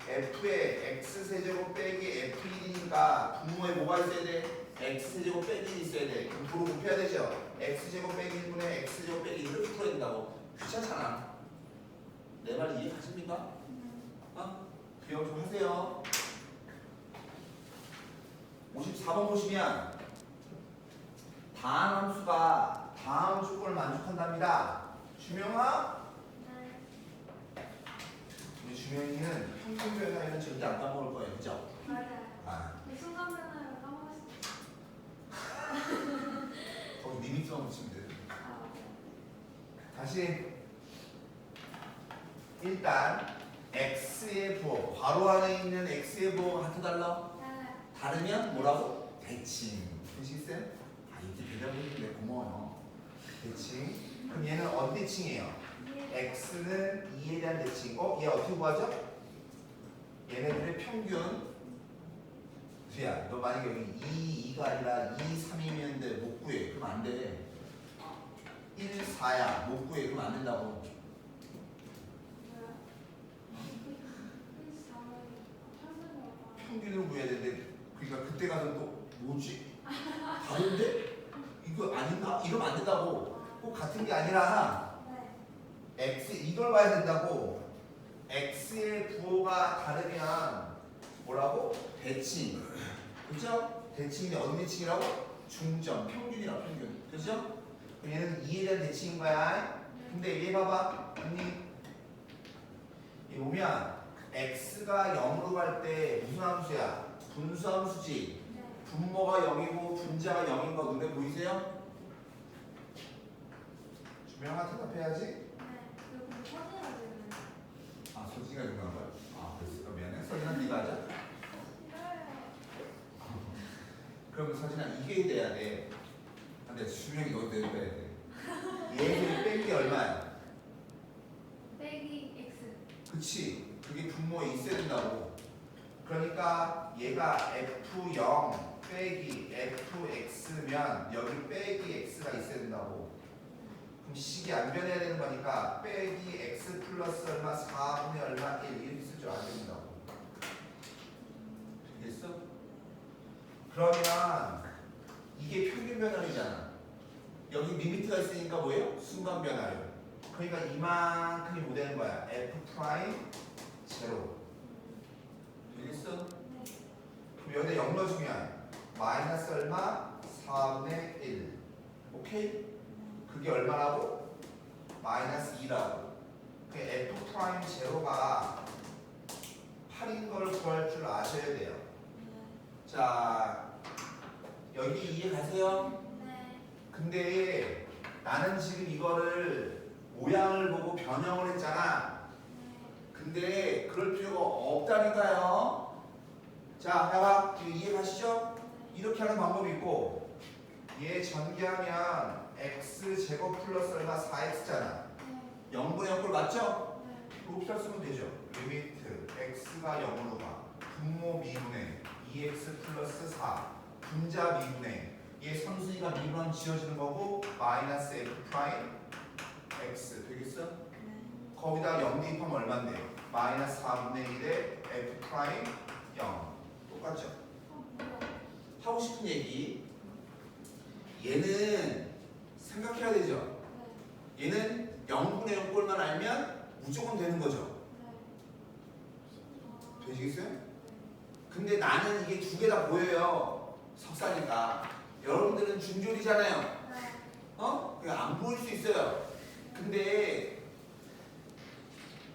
f의 x세제곱 빼기 f1이니까 분모에 뭐가 있어야 돼? x세제곱 빼기 1이 있어야 돼. 그럼 도로 곱해야 되죠? x제곱 빼기 1분의 x제곱 빼기 1을 풀어야 된다고. 귀찮잖아. 내 말 이해하십니까? 어? 기억 좀 하세요. 54번 보시면 다함수가 다음 조건을 만족한답니다. 주명아? 우리 주명이는 평균 변화에는 절대 안 까먹을 거예요. 그죠? 맞아요. 아, 이 순간 변화를 까먹었을 때. 거기 리미트만 붙이면 돼요. 아, 맞아요. 다시 일단 x의 부호 괄호 안에 있는 x의 부호가 같아달라. 네. 다르면 뭐라고? 대칭. 되시겠어요? 아, 이때 대답해주는데 고마워요. 대칭. 그럼 얘는 어디 대칭이에요? x는 2에 대한 대칭. 얘 어떻게 구하죠? 얘네들의 평균. 야, 너 만약에 여기 2, 2가 아니라 2, 3이면 돼. 못 구해. 그럼 안 돼. 1, 4야. 못 구해. 그럼 안 된다고. 평균을 구해야 되는데 그러니까 그때 가서 또 뭐지? 다른데? 이거 아닌가? 이러면 안 된다고. 꼭 같은 게 아니라 x 이걸 봐야 된다고. x의 부호가 다르면 뭐라고? 대칭. 그죠? 대칭이 어느 대칭이라고? 중점, 평균이라 평균. 그죠? 그럼 얘는 2에 대한 대칭인 거야. 근데 얘 봐봐. 언니. 이 보면 x가 0으로 갈 때 무슨 함수야? 분수함수지. 분모가 0이고 분자가 0인 거 눈에 보이세요? 주명아 대답해야지. 아, 소진이가 중요한 거야? 아, 그랬어. 미안해. 서진아 네가 하자. 그럼 서진아 이게 돼야 돼. 근데 주명이 너도 내줘야 돼. 얘를 뺀 게 얼마야? 빼기 x. 그치. 그게 분모에 있어야 된다고. 그러니까 얘가 f0 빼기 fx면 여기 빼기 x가 있어야 된다고. 그럼 식이 안 변해야 되는 거니까 빼기 x 플러스 얼마 4분의 얼마 1 이렇게 쓰죠. 안 된다고. 되겠어? 그러면 이게 평균 변화율이잖아. 여기 리미트가 있으니까 뭐예요? 순간 변화율. 그러니까 이만큼이 뭐 되는 거야? f 프라임 제로. 되겠어? 그럼 여기다 0 넣어주면 마이너스 얼마? 4분의 1. 오케이? 그게 얼마라고? 마이너스 2라고. 그 f 프라임 제로가 8인 걸 구할 줄 아셔야 돼요. 자, 여기 이해 가세요? 네. 근데 나는 지금 이거를 모양을 보고 변형을 했잖아. 근데 그럴 필요가 없다니까요. 자, 봐봐. 이거 이해 가시죠? 이렇게 하는 방법이 있고, 얘 전개하면 x 제곱 플러스 얼마 4x잖아. 0분의 0꼴 맞죠? 곱살 쓰면 되죠. 리미트 x가 0으로 가. 분모 미분의 2x 플러스 4. 분자 미분의 얘 선순위가 미분 지어지는 거고 마이너스 f 프라임 x 되겠어? 거기다 0 대입하면 얼마인데? 마이너스 4분의 1에 f 프라임 0 똑같죠? 하고 싶은 얘기 얘는 생각해야 되죠? 얘는 0분의 0 꼴만 알면 무조건 되는 거죠? 되시겠어요? 근데 나는 이게 두 개 다 보여요. 석사니까. 여러분들은 중졸이잖아요. 그냥 안 보일 수 있어요. 근데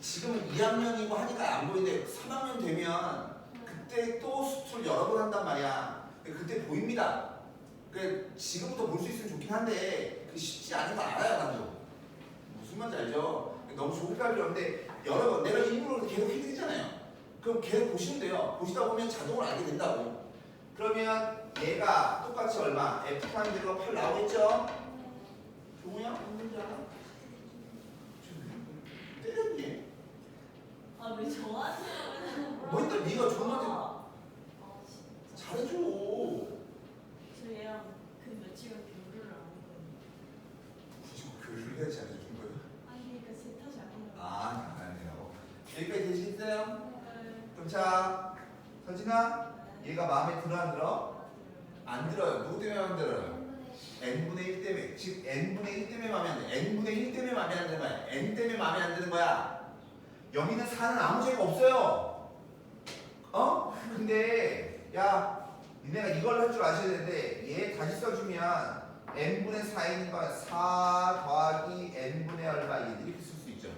지금은 2학년이고 하니까 안 보이는데 3학년 되면 그때 또 수술 여러 번 한단 말이야. 그때 보입니다. 지금부터 볼 수 있으면 좋긴 한데 쉽지 않은 거 알아요, 나도. 무슨 말인지 알죠? 너무 좋을까 필요한데 여러 번 내가 일부러 계속 해드리잖아요. 그럼 계속 보시면 돼요. 보시다 보면 자동으로 알게 된다고. 그러면 얘가 똑같이 얼마? f 프라임 제로가 8 나오겠죠? 종우야? 없는지 알아? 때렸니? 아왜 저한테 뭐 일단 네가 종우한테 잘해줘. 저 얘랑 그 며칠간 교류를 안 했거든요. 굳이 뭐 교류를 해야 잘해준 거예요? 아니 그러니까 제 탓이 아니라. 아, 아니라고. 여기까지 되시겠어요? 그럼 자, 서진아, 얘가 마음에 들어 안 들어? 안 들어요. 누구 때문에 안 들어요? n분의 1 때문에. 즉 n분의 1 때문에 마음에 안 돼. n분의 1 때문에 마음에 안 드는 거야. n 때문에 마음에 안 드는 거야. 여기는 4는 아무 죄가 없어요. 근데 야, 니네가 이걸 할 줄 아셔야 되는데 얘 다시 써주면 n분의 4인 거야. 4 더하기 n분의 얼마 1 이렇게 쓸 수 있죠.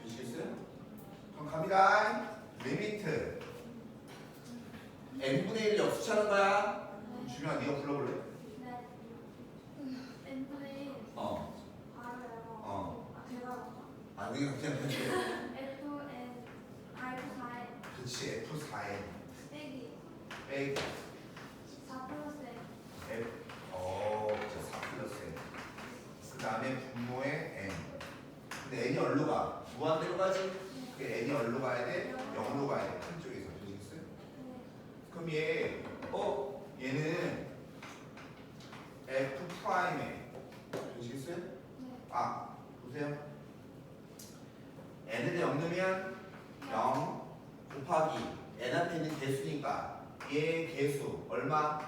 되시겠어요? 그럼 갑니다. 리미트 n분의 1이 역수차는 거야. 주민아 네가 불러볼래? n분의 1 어. 알아요. 제가 아, 그냥 fn r4에 그치 F4N 빼기 빼기 4 플러스 n F 4 플러스 N 그 다음에 분모의 N 근데 N이 어디로 가? 무한대로 가지? 그 N이 어디로 가야 돼? 0으로 가야 돼. 큰 쪽에서 되시겠어요? 그럼 얘는 F 프라임에 되시겠어요? 아 보세요. N을 0 넣으면 0 곱하기 N 앞에 있는 개수니까 얘 개수 얼마?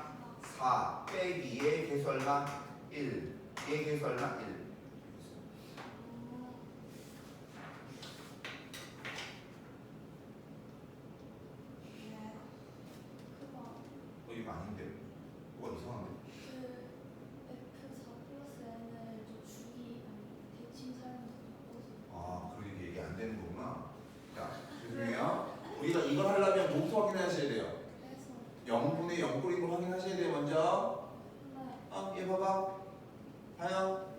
4 빼기 얘 개수 얼마? 1 얘 개수 얼마? 1 이거 아닌데? 뭐가 이상한데? 아, 그리고 이게 얘기 안 되는 거구나. 자, 죄송해요. 우리가 이걸 하려면 뭐부터 확인하셔야 돼요? 0분의 0꼴인 걸 확인하셔야 돼요, 먼저. 얘 봐봐. 봐요.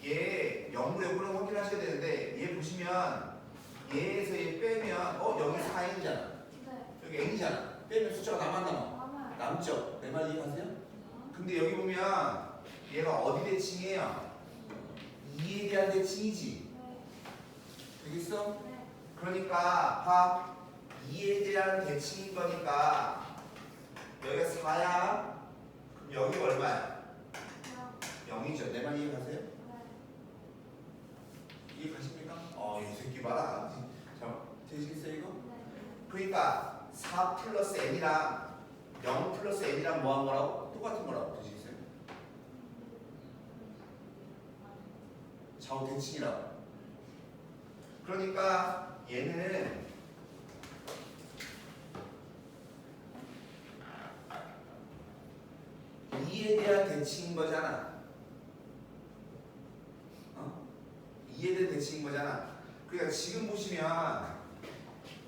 얘 0분의 0꼴인 확인하셔야 되는데, 얘 보시면, 얘에서 얘 빼면, 여기 4n이잖아. 여기 n이잖아. 빼면 숫자가 남아 남아. 남죠? 내 말 이해가세요? 근데 여기 보면, 얘가 어디 대칭이에요? 2에 대한 대칭이지. 되겠어? 그러니까 봐 2에 대한 대칭인 거니까 여기가 4야. 그럼 여기가 얼마야? 0이죠. 내 말 이해가세요? 이해 가십니까? 이 새끼 봐라. 자, 되시겠어요 이거? 그러니까 4 플러스 n이랑 0 플러스 n이랑 뭐한 거라고? 똑같은 거라고. 되시겠어요? 좌우 대칭이라고. 그러니까 얘는 2에 대한 대칭인 거잖아. 2에 대한 대칭인 거잖아. 그러니까 지금 보시면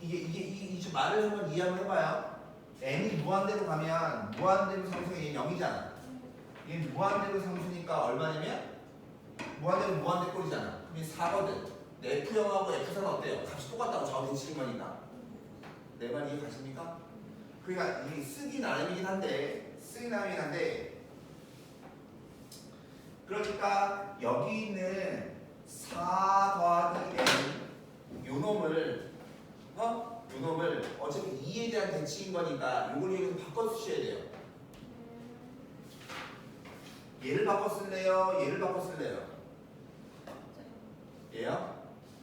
이게 좀 말을 한번 이해 한번 해봐요. n이 무한대로 가면 무한대로 상수가 얘 0이잖아. 얘 무한대로 상수니까 얼마냐면 무한대로 무한대 꼴이잖아. 그럼 얘 4거든. F0하고 F4는 어때요? 값이 똑같다고 좌우 대칭인 거니까. 내 말 이해 가십니까? 그러니까 이게 쓰기 나름이긴 한데 그러니까 여기 있는 4 더하기 n 요 놈을 어차피 2에 대한 대칭인 거니까 요걸 여기서 바꿔 쓰셔야 돼요. 얘를 바꿔 쓸래요? 얘를 바꿔 쓸래요? 얘요?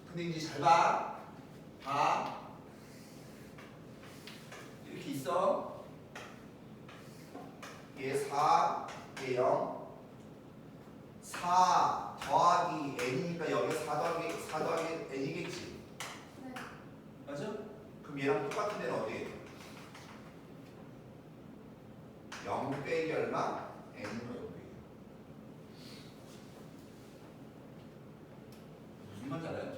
근데 이제 잘 봐. 이렇게 있어. 얘 4, 얘 0. 4 더하기 n이니까 여기 4 더하기 n이겠지. 네. 맞아? 그럼 얘랑 똑같은 데는 어디에? 0 빼기 얼마? n은 0 빼기. 무슨 말인지 알아요?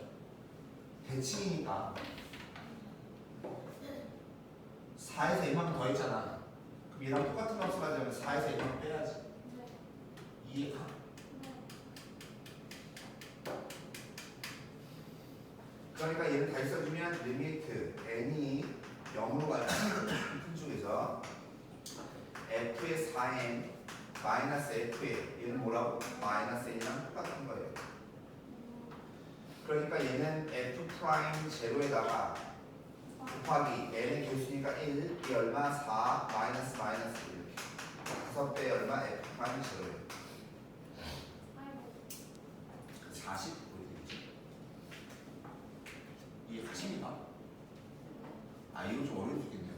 대칭이니까 4에서 n만큼 더 있잖아. 그럼 얘랑 똑같은 값을 가져오면 4에서 n만큼 빼야지. 네. 이해가? 네. 그러니까 얘를 다시 써주면 리미트 n이 0으로 가는 큰 쪽에서 f의 4n 마이너스 f의 얘는 뭐라고? 마이너스 n이랑 똑같은 거예요. 그러니까 얘는 f 프라임 제로에다가 곱하기 n의 개수니까 1, 이 얼마? 4 마이너스 이렇게 5배 얼마? f 프라임 제로예요. 아이고. 40 보여드리죠. 이해가십니까? 아 이거 좀 어려우시겠네요.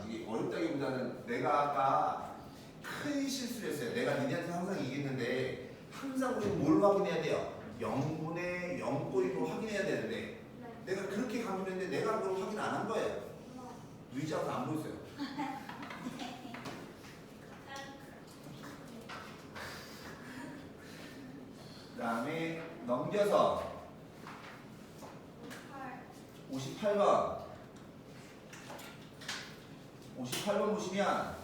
이게 어렵다기보다는 내가 아까 큰 실수를 했어요. 내가 니네한테 항상 얘기했는데 항상 우리는 뭘 확인해야 돼요? 0분의 0꼬리로 확인해야 되는데 네. 내가 그렇게 강조했는데 내가 그걸 확인 안 한 거예요. 의자가 안 보였어요. 그 다음에 넘겨서 58번 58번 보시면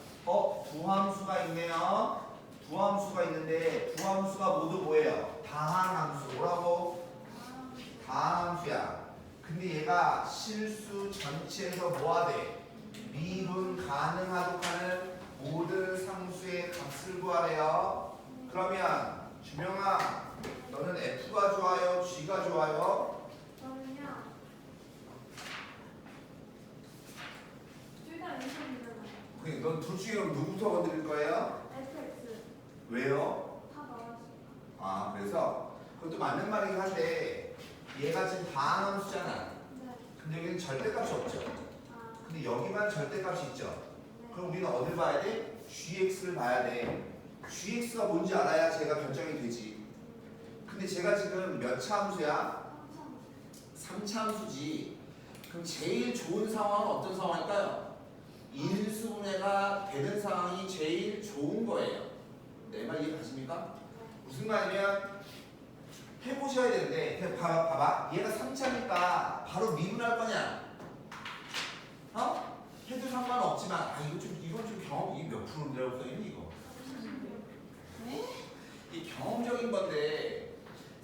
두 함수가 있네요. 두 함수가 있는데 두 함수가 모두 뭐예요? 다항함수. 뭐라고? 다항함수야. 근데 얘가 실수 전체에서 뭐하대? 미분 가능하도록 하는 모든 상수의 값을 구하래요. 그러면 주명아 너는 F가 좋아요? G가 좋아요? 저는요. 둘 다 인생이잖아요. 넌 둘 중에 누구부터 건드릴 거예요? FX 왜요? 다 넣었어요. 아 그래서 그것도 맞는 말이긴 한데 얘가 지금 다항함수잖아. 네. 근데 여기는 절대값이 없죠. 아. 근데 여기만 절대값이 있죠. 네. 그럼 우리는 어딜 봐야 돼? gx를 봐야 돼. gx가 뭔지 알아야 제가 결정이 되지. 근데 제가 지금 몇 차 함수야? 3차 함수지. 그럼 제일 좋은 상황은 어떤 상황일까요? 인수분해가 되는 상황이 제일 좋은 거예요. 내 말 이해 가십니까? 무슨 말이면 해보셔야 되는데 그냥 봐봐. 얘가 3차니까 바로 미분할 거냐? 해도 상관없지만 이건 좀 경험 이게 몇 프로인데라고 써있니 이거? 이 경험적인 건데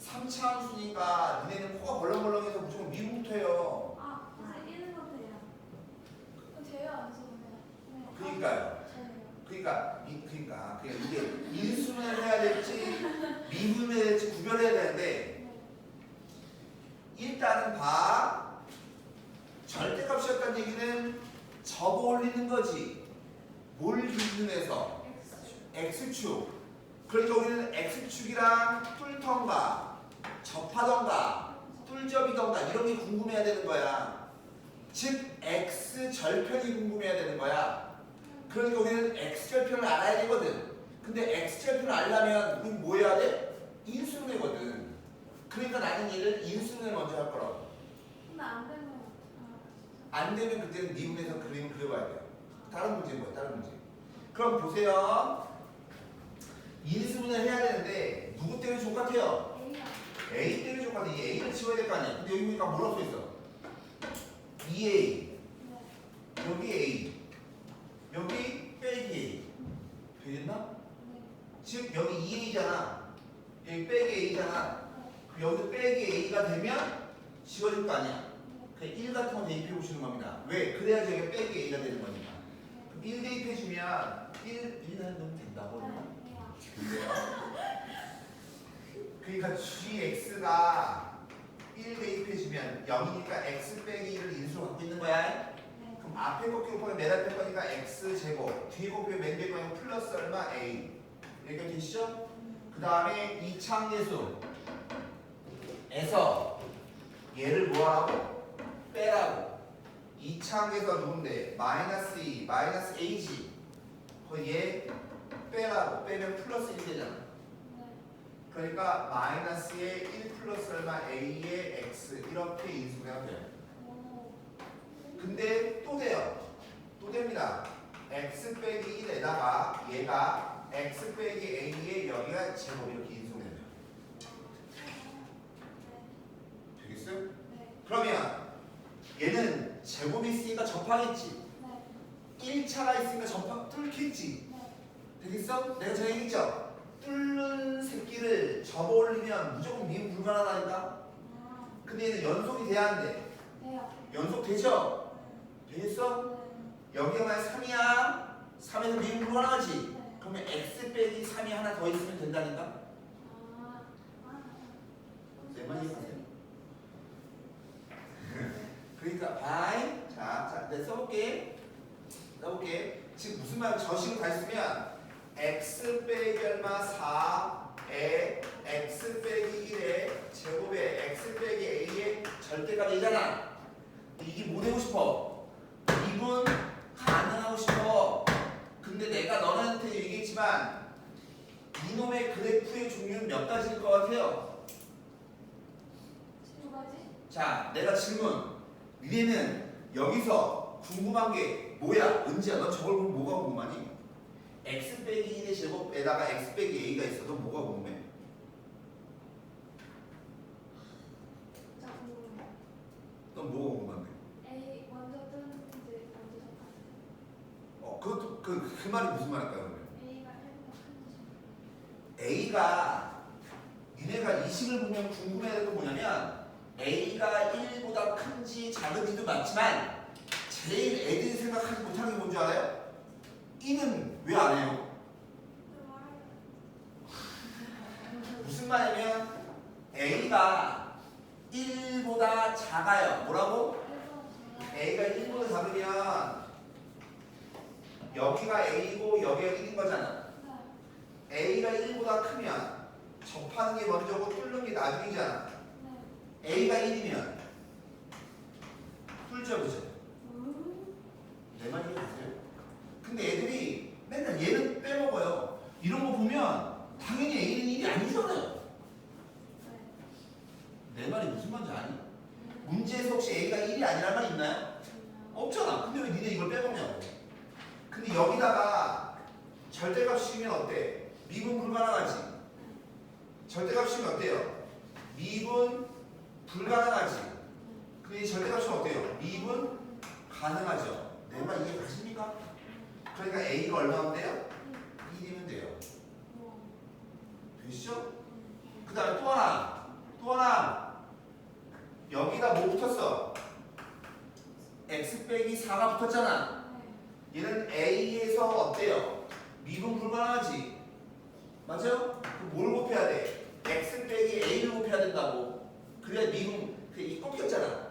3차 함수니까 니네는 코가 벌렁벌렁해서 무조건 미분부터 해요. 아, 이제 1번 돼요. 돼요, 안 써도 돼요. 네. 그러니까요. 저예요. 그러니까 이게 인수분해를 해야 될지 미분을 해야 될지 구별해야 되는데 일단은 봐. 절대값이었다는 얘기는 접어 올리는 거지. 뭘 기준해서? X축. 그러니까 우리는 X축이랑 뚫던가 접하던가 뚫접이던가 이런 게 궁금해야 되는 거야. 즉 X절편이 궁금해야 되는 거야. 그러니까 우리는 X절편을 알아야 되거든. 근데 X절편을 알려면 우리는 뭐 해야 돼? 인수분해거든. 그러니까 나는 얘를 인수분해 먼저 할 거라고. 근데 안 되면 안 되면 그때는 미분해서 그림을 그려봐야 돼요. 다른 문제인 거예요. 다른 문제. 그럼 보세요. 인수분해를 해야 되는데 누구 때문에 족같아요? A요. A 때문에 족같아. 이 A를 지워 지워야 될 거 아니야. 근데 여기 보니까 뭐라고 써 있어? 2A. 여기 A. 여기 빼기 A. 되겠나? 즉 여기 2A잖아. 여기 빼기 A잖아. 그럼 여기도 빼기 A가 되면 지워질 거 아니야. 그냥 1 같은 거 대입해 보시는 겁니다. 왜? 그래야지 여기 빼기 A가 되는 거니까. 그럼 1 대입해 주면 1 넣으면 된다고. 그래요? 그러니까 gx가 1 대입해주면 0이니까 x 빼기 1을 인수로 갖고 있는 거야. 그럼 앞에 곱기 곱하기 맨 앞에 거니까 x제곱, 뒤에 곱하기 맨 뒤에 거니까 플러스 얼마 a. 여기가 되시죠? 그 다음에 이차함계수에서 얘를 뭐하라고? 빼라고. 이차함계수가 누군데? 마이너스 2, 마이너스 a지. 거기 얘 빼라고. 빼면 플러스 1 되잖아. 그러니까 마이너스의 1 플러스 얼마 a의 x 이렇게 인수가 돼요. 근데 또 돼요. 또 됩니다. x 빼기 1에다가 얘가 x 빼기 a의 여기가 제곱 이렇게 인수돼요. 되겠어요? 그러면 얘는 제곱이 있으니까 접하겠지. 1차가 있으니까 접하 뚫겠지. 되겠어? 내가 전에 얘기했죠? 뚫는 새끼를 접어올리면 무조건 미분 불가능하다니까. 근데 얘는 연속이 돼야 한대. 연속 되죠? 되겠어? 여기가 만약 3이야. 3에서 미분 불가능하지. 그러면 x 빼기 3이 하나 더 있으면 된다니까. 내 말 이해가세요? 그러니까 바이. 자, 내가 써볼게. 지금 무슨 말? 저식을 다 쓰면 x 빼기 얼마 4에 x 빼기 1에 제곱에 x 빼기 a의 절대값이잖아. 이게 뭐 되고 싶어? 미분 가능하고 싶어. 근데 내가 너네한테 얘기했지만 이놈의 그래프의 종류는 몇 가지일 것 같아요? 자, 내가 질문. 니네는 여기서 궁금한 게 뭐야? 은지야, 너 저걸 보면 뭐가 궁금하니? x 빼기 1의 제곱에다가 x 빼기 a가 있어도 뭐가 궁금해? 넌 뭐가 궁금한데? A 먼저 뜨는지 먼저 접하세요. 그것도 그 말이 무슨 말일까요 그러면? A가 1보다 큰지. a가 니네가 이 식을 보면 궁금해하는 건 뭐냐면 a가 1보다 큰지 작은지도 맞지만 제일 애들이 생각하지 못하는 게 뭔지 알아요? 2는 왜 안 해요? 무슨 말이냐면 a가 1보다 작아요. 뭐라고? a가 1보다 작으면 여기가 a고 여기가 1인 거잖아. a가 1보다 크면 접하는 게 먼저고 뚫는 게 나중이잖아. a가 1이면 뚫죠, 그죠? 내 말이 이해가세요? 근데 애들이 맨날 얘는 빼먹어요. 이런 거 보면 당연히 a는 1이 아니잖아요. 내 말이 무슨 말인지 아니? 문제에서 혹시 a가 1이 아니란 말 있나요? 없잖아. 근데 왜 니네 이걸 빼먹냐고. 근데 여기다가 절대값 씌우면 어때? 미분 불가능하지? 절대값 씌우면 어때요? 미분 불가능하지? 근데 이 절대값 씌우면 어때요? 미분 가능하죠? 내 말 이해 가십니까? 그러니까 a가 얼마인데요? 1이면 돼요. 되시죠? 그 다음에 또 하나 여기다 뭐 붙었어? x 빼기 4가 붙었잖아. 얘는 a에서 어때요? 미분 불가능하지? 맞아요? 그럼 뭘 곱해야 돼? x 빼기 a를 곱해야 된다고. 그래야 미분 이 꺾였잖아.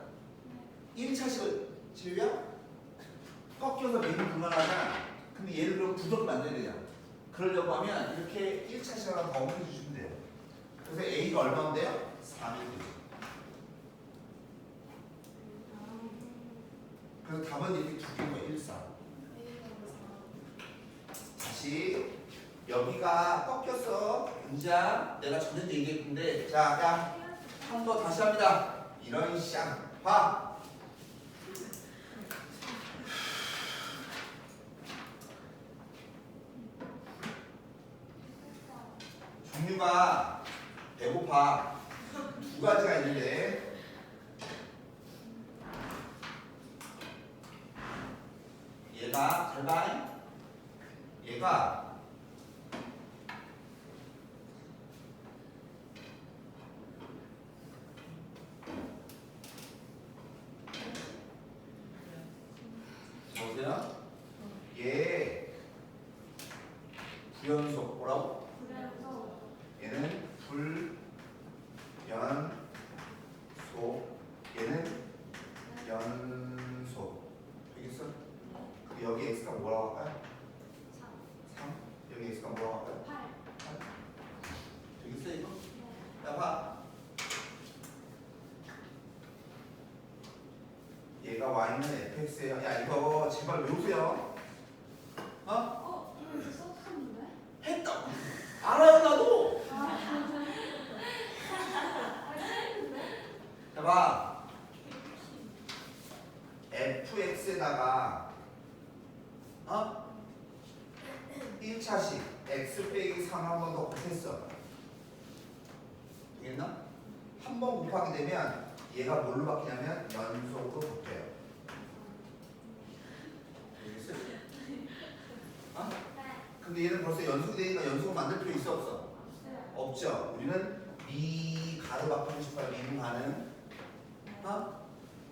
1차식을 지우야? 꺾여서 미분 불가능하잖아. 근데 얘를 그럼 부드럽게 만들어야 되잖아. 그러려고 하면 이렇게 1차식을 하나 더 옮겨 주시면 돼요. 그래서 a가 얼마인데요? 3이 되죠. 그래서 답은 이렇게 두 개인 거예요. 1, 4. 다시 여기가 꺾였어. 은지야, 내가 전에도 얘기했는데 자, 한 번 다시 합니다. 이런 쌍 봐. 종류가 배고파 두 가지가 있는데 얘가 잘 봐. 얘가 보세요. 얘 불연속 뭐라고? 그래서 얘는 불연속, 얘는 연속. 되겠어? 그 여기 x가 뭐라고 할까요? 3. 여기 x가 뭐라고 할까요? 8. 8. 되겠어 이거? 네. 야 봐. 얘가 y는 fx예요. 야 이거 제발 외우세요. 어? 이거 썼었는데? 했다. 알아요 나도. 자 봐. fx에다가 1차식 x 빼기 3 한 번 더 곱했어. 되겠나? 한 번 곱하게 되면 얘가 뭘로 바뀌냐면 연속으로 바뀌어요. 되겠어요? 근데 얘는 벌써 연속이 되니까 연속을 만들 필요 있어 없어? 없죠. 우리는 미 가로 바꾸고 싶어요. 미분 가는.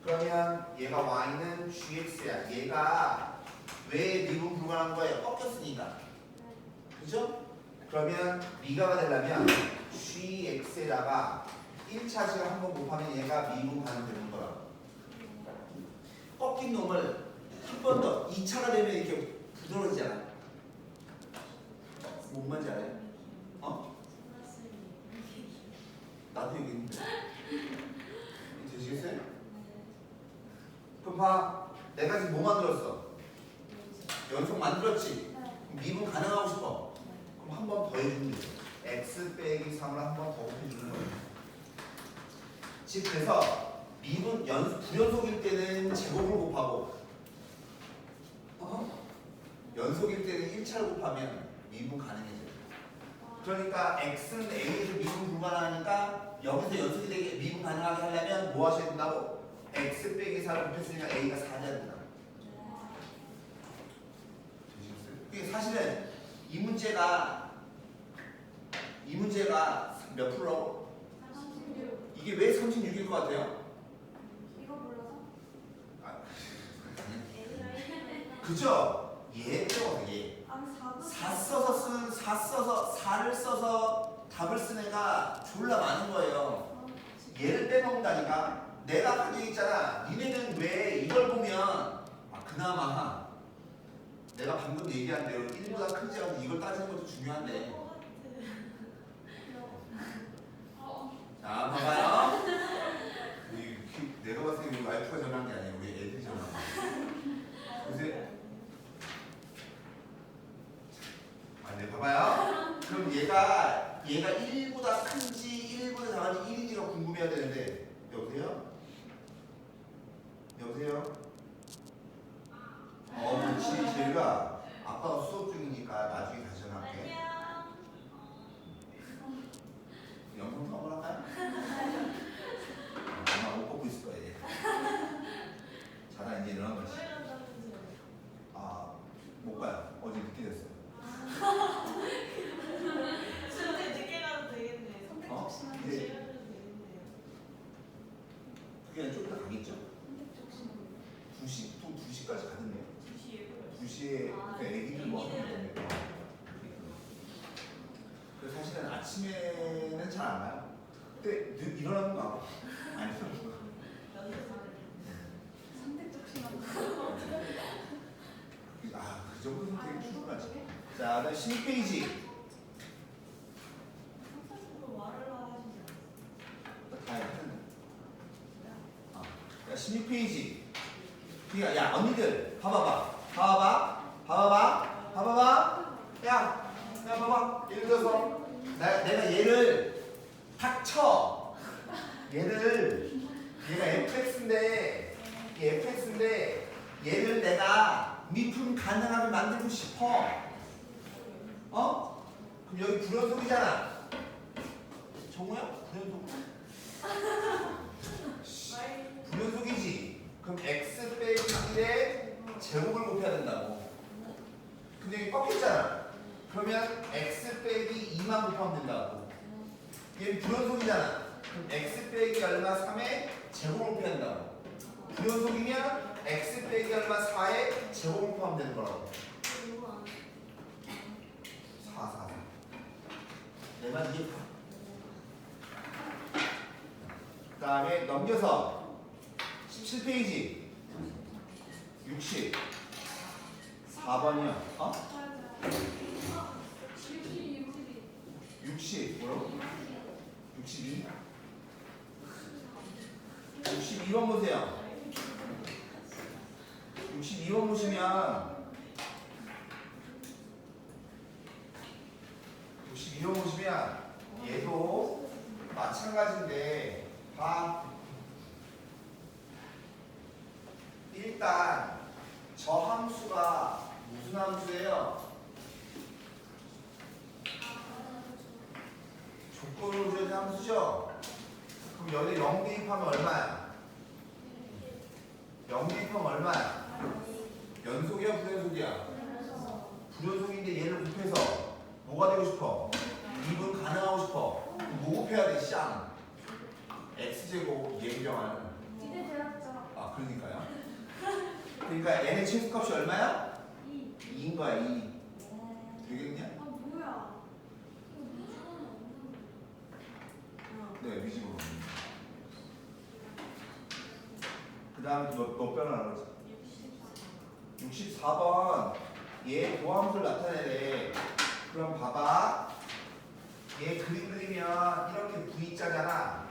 그러면 얘가 y는 gx야. 얘가 왜 미분 불가한 거예요? 꺾였으니까. 그죠? 그러면 미가가 되려면 gx에다가 1차식을 한 번 곱하면 얘가 미분 가능 되는 거라고. 꺾인 놈을 한 번 더 2차가 되면 이렇게 부드러워지잖아. 뭔 말인지 알아요? 나도 여기 있는데. 되시겠어요? 그럼 봐. 내가 지금 뭐 만들었어? 연속 만들었지? 미분 가능하고 싶어. 그럼 한 번 더 해주면 되죠. x 빼기 3을 한 번 더 곱해주는 거예요. 즉 그래서 미분 불연속일 때는 제곱을 곱하고 연속일 때는 1차를 곱하면 미분 가능해져요. 그러니까 x는 a에서 미분 불가능하니까 여기서 연속이 되게 미분 가능하게 하려면 뭐 하셔야 된다고? x 빼기 4를 곱했으니까 a가 4야 된다. 되시겠어요? 그게 사실은 이 문제가 몇 프로라고? 36. 이게 왜 36일 것 같아요? 이거 몰라서? 그죠? 얘 빼고 얘. 아니 4도 4를 써서 답을 쓴 애가 졸라 많은 거예요. 얘를 빼먹는다니까. 내가 한 얘기 있잖아. 니네는 왜 이걸 보면 그나마 내가 방금 얘기한 대로 1보다 크지 않고 이걸 따지는 것도 중요한데. 자 봐봐요. 내가 봤을 때 우리 와이프가 전화한 게 아니에요. 우리 애들이 전화한 거예요. 보세요. 네, 봐봐요. 그럼 얘가 1보다 큰지 1보다 작은지 1인지가 궁금해야 되는데 여보세요? 여보세요? 그렇지. 제가 아빠가 수업 중이니까 나중에 다시 전화할게. 영상 통화를 할까요? 아마 옷 벗고 있을 거예요. 자다 이제 일어난 거지. 못 가요. 어제 늦게 됐어요. 수업에 늦게 가도 되겠네. 선택적 신앙. 네. 시간 가도 되겠네요. 그게 좀 이따 가겠죠? 선택적 신앙. 2시까지 가던데요. 2시에 2시에 그 애기들 뭐 하는 건데. 그래서 사실은 아침에는 잘 안 가요. 근데 일어나는 거 알아. 아니, 선택적 신앙. 그 정도 선택이 충분하지. 자, 그다음 12페이지. 말을 하시지 다 했는데. 야, 16페이지. 야, 언니들, 봐봐봐. 야, 봐봐. 예를 들어서, 내가 얘를 탁 쳐. 얘가 fx인데, 얘를 내가 미분 가능하게 만들고 싶어. 그럼 여기 불연속이잖아. 정우야? 불연속? 불연속이지. 그럼 x 빼기 1에 제곱을 곱해야 된다고. 근데 여기 꺾였잖아. 그러면 x 빼기 2만 곱하면 된다고. 얘는 불연속이잖아. 그럼 x 빼기 얼마 3의 제곱을 곱한다고. 불연속이면 x 빼기 얼마 4의 제곱을 곱하면 되는 거라고. 4. 내 말 이해? 그 다음에 넘겨서 17페이지 64번이요. 어? 60 뭐라고? 62? 62번 보세요. 62번 보시면 62번 보시면 얘도 마찬가지인데 봐. 일단 저 함수가 무슨 함수예요? 조건으로 주어진 함수죠? 그럼 여기 0 대입하면 얼마야? 0 대입하면 얼마야? 연속이야 불연속이야? 불연속인데 얘를 곱해서 뭐가 되고 싶어? 2분 가능하고 싶어. 그럼 뭐 곱해야 돼? 쌍 x제곱 예병하는. 이제 되었죠. 아 그러니까요. 그러니까 n의 최소값이 얼마야? 2인 거야 2. 되겠냐? 아 뭐야? 이거 미주는 없는데. 네 미지고. 그 다음에 몇 변을 알았지? 64번 얘 도함수를 나타내래. 그럼 봐봐. 얘 그림 그리면 이렇게 V자잖아.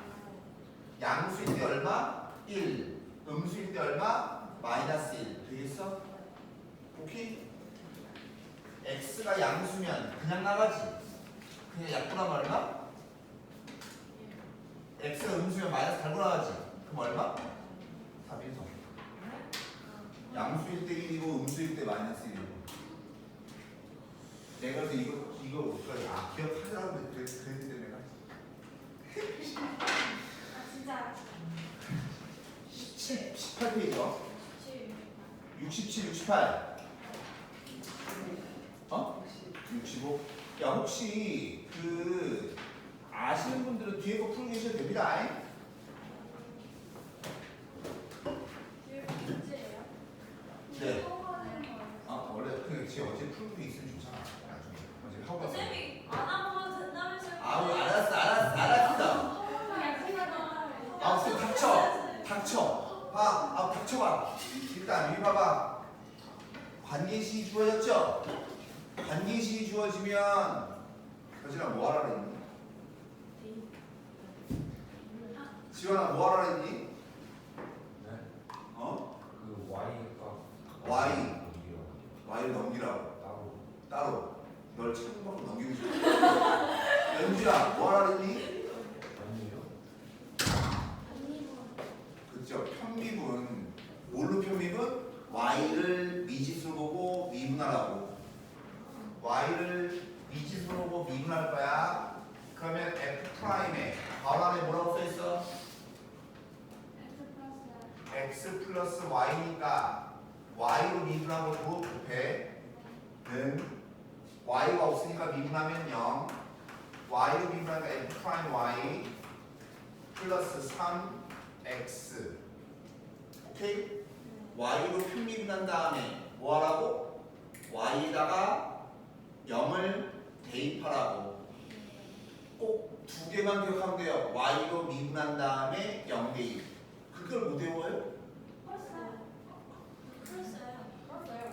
양수일 때 얼마? 1. 음수일 때 얼마? 마이너스 1. 되겠어? 오케이? x가 양수면 그냥 나가지. 그냥 약분하면 얼마? x가 음수면 마이너스 달고 나가지. 그럼 얼마? 4분의 양수일 때 1이고 음수일 때 마이너스 1이고. 내가 그래서 이거 기억하라고 그랬는데 내가 아 진짜. 18페이지요. 67, 68. 어? 65. 야 혹시 그 아시는 분들은 뒤에 거 풀고 계셔도 됩니다. 문제예요? 네. 성화되는 거. 아 원래 그 제 어제 풀고 있으면 좋잖아. 나중에 어제 하고 갔어. 쌤이 안 하면 된다면서요? 아우 알았어. 아 쌤 닥쳐. 닥쳐봐. 일단 여기 봐봐. 관계식이 주어졌죠? 관계식이 주어지면 여진아 뭐하라 그랬니? 지원아 뭐하라 그랬니? 네? 어? 그 Y가 Y. 어디요? Y를 넘기라고. 따로 따로. 널 창밖으로 넘기고 싶어. 연주야 뭐하라 그랬니? 아니요? 그쵸. 편미분. 뭘로 편미분? Y를 미지수로 보고 미분하라고. Y를 미지수로 보고 미분할 거야. 그러면 F'에 바로 안에 뭐라고 써있어? X 플러스 Y니까 Y로 미분하고 도로 곱해. 는 Y가 없으니까 미분하면 0. Y로 미분하니까 F'Y 플러스 3X. 오케이? Y로 편미분한 다음에 뭐 하라고? Y에다가 0을 대입하라고. 꼭 두 개만 기억하면 돼요. Y로 미분한 다음에 0 대입. 그걸 못 외워요?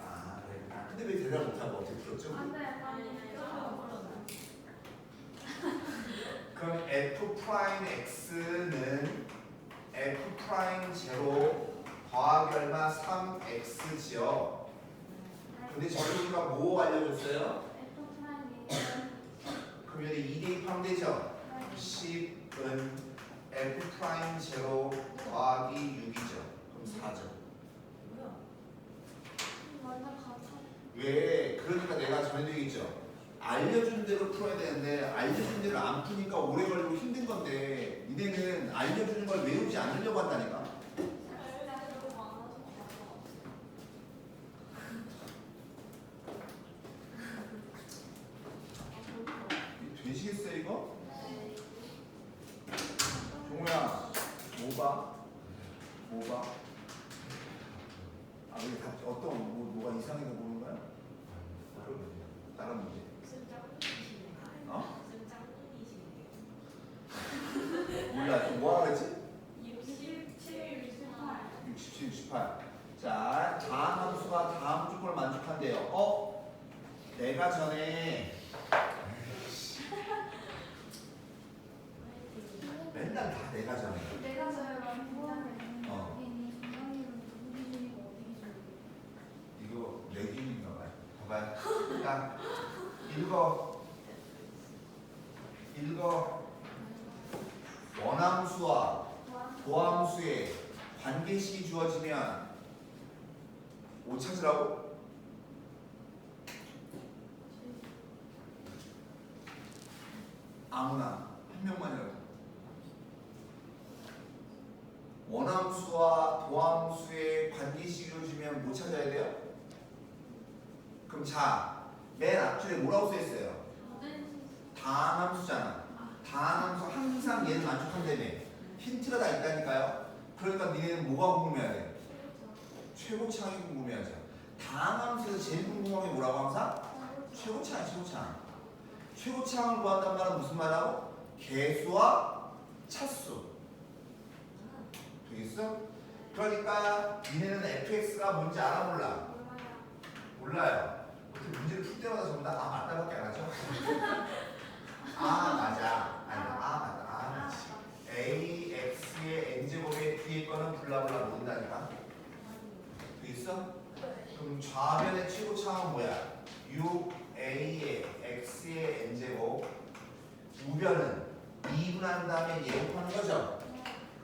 아, 그래. 근데 왜 대답 못하고 어떻게 풀었죠? 그럼 F'X는 F'0 더하기 얼마 3X지요. 근데 저희가 뭐 알려줬어요? 그럼 여기 2 대입하면 되죠? 10은 F'0 더하기 6이죠. 그럼 4죠. 왜? 그러니까 내가 전에도 얘기했죠. 알려준 대로 풀어야 되는데 알려준 대로 안 푸니까 오래 걸리고 힘든 건데 니네는 알려주는 걸 외우지 않으려고 한다니까. 봐? 뭐 봐? 아, 이게 다 어떤 뭐가 이상해서 보는 거야? 다른 문제. 쌤 짱눈이시네. 어? 쌤 짱눈이시네요. 몰라. 좀 뭐라 그랬지? 67, 68. 67, 68. 자, 다음 함수가 다음 조건을 만족한대요. 내가 전에 맨날 다 내가 전에. 내가 저요 완전 어. 여기는 중간이면 누구 기준이고 어디 기준이고. 이거 내 기준인가 봐요. 봐봐요. 일단 읽어. 원함수와 도함수의 관계식이 주어지면 뭐 찾으라고? 아무나 한 명만이라도. 원함수와 도함수의 관계식을 주면 뭐 찾아야 돼요? 그럼 자, 맨 앞줄에 뭐라고 써있어요? 다항함수잖아. 다항함수 항상 얘를 만족한다며. 힌트가 다 있다니까요. 그러니까 니네는 뭐가 궁금해야 돼? 최고차항이 궁금해야죠. 다항함수에서 제일 궁금한 게 뭐라고 항상? 최고차항, 최고차항. 최고차항을 구한단 말은 무슨 말하고? 개수와 차수. 되겠어? 그러니까 니네는 fx가 뭔지 알아 몰라? 몰라요. 어떻게 문제를 풀 때마다 전부 다 맞다밖에 안 하죠? 맞아. 아니다. 맞다. 맞지. ax의 n제곱의 뒤에 거는 블라블라 모른다니까. 되겠어? 그럼 좌변의 최고차항은 뭐야? 6a의 x의 n제곱. 우변은 미분한 다음에 예곱하는 거죠?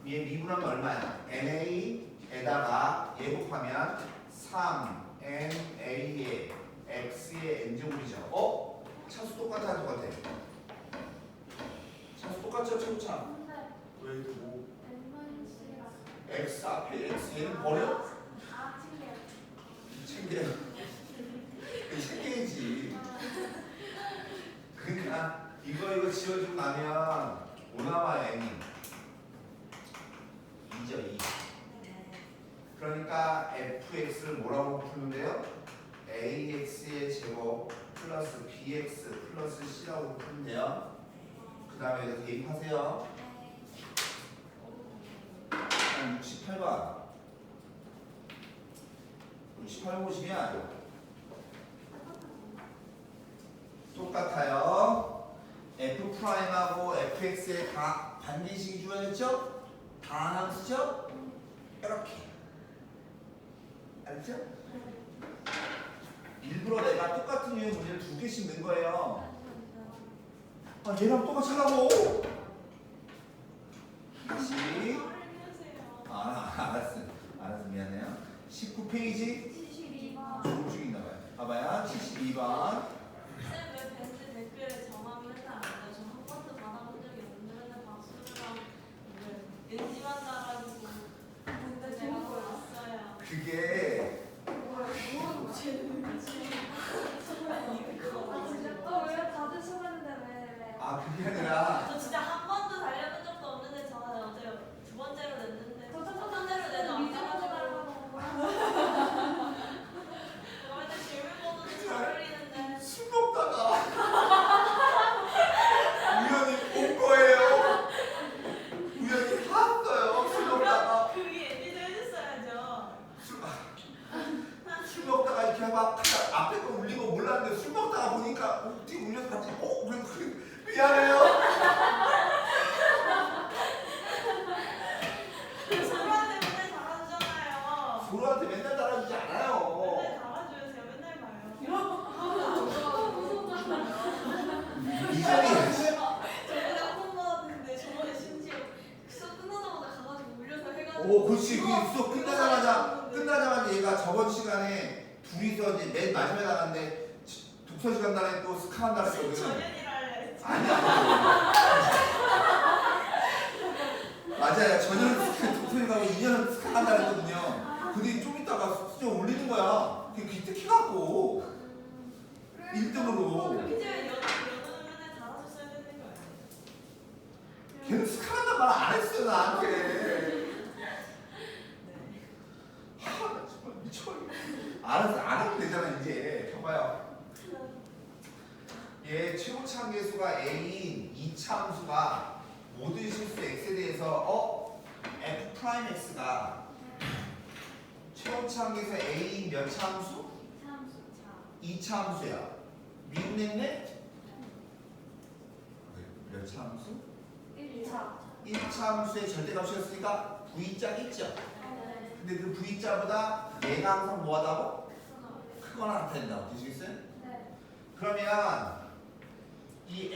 얘 미분하면 얼마야? na에다가 예곱하면 3na의 x의 n제곱이죠. 차수 똑같아, 똑같아. 차수 똑같죠, 최고차항. 왜 뭐? x 앞에 x 얘는 버려? 챙겨요. 챙겨야지. 그러니까 이거 지워주고 나면 오나마 n이 2죠, 2. 그러니까 fx를 뭐라고 푸는데요? ax의 제곱 플러스 bx 플러스 c라고 푸는데요. 그 다음에 여기서 대입하세요. 68번. 68번 보시면 똑같아요. f'하고 fx의 다 관계식이 주어졌죠? 다항수죠? 이렇게. 알죠? 일부러 내가 똑같은 유형 문제를 2개씩 넣은 거예요. 얘랑 똑같이 하라고. 다시. 알았어. 미안해요. 19페이지. 72번. 조금씩 있나 봐요. 봐봐요. 72번. 쌤 왜 밴드 댓글에 저만 맨날 안 돼요? 저 한 번도 받아본 적이 없는데 맨날 박수를 하고 NG만 달아주고 근데 제가 몰랐어요. 그게 왜요? 다들 수고했는데 왜? 그게 아니라 저 진짜 한 번도 달려본 적도 없는데 저 어제 2번째로 냈는데 저 첫 번째로 내도 안 돼가지고 맨날 질문 보는데 잘 어울리는데 술 먹다가 우연히 본 거예요. 우연히 봤어요. 술 먹다가 그 위에 엔디도 해줬어야죠. 술 먹다가 이렇게 막 앞에 거 울린 거 몰랐는데 술 먹다가 보니까 어떻게 울려서 봤지? 미안해요. 서로한테 맨날 달아주잖아요. 서로한테 맨날 달아주지 않아요. 맨날 달아줘요. 제가 맨날 봐요. 이전이 저번에 한번 받았는데 저번에 심지어 수업 끝나자마자 가가지고 울려서 해가지고 그렇지. 그 수업 끝나자마자 얘가 저번 시간에 둘이서 이제 맨 마지막에 나갔는데 독서 시간 날에 또 스카 한다 그랬거든. 전현이라 할래. 아니야. 맞아요. 전혀는 독서실 가고 2년은 스카 한다 그랬거든요. 근데 좀 있다가 수정 올리는 거야. 그게 기특해갖고 1등으로. 그렇게 되면 연어는 맨날 달아줬어야 되는 거 아니에요? 걔는 스카 한단 말 안 했어요 나한테. 최고차함계수가 A인 이차함수가 모든 실수 X에 대해서 F 프라임 X가 최고차함계수 A인 몇 차함수? 참수 차. 이차함수야. 미분했네? 몇 차함수? 1차. 1차함수의 절대값이었으니까 V자가 있죠? 네. 근데 그 V자보다 얘가 항상 뭐하다고? 크거나 나타낸다고. 되시겠어요? 네. 그러면 이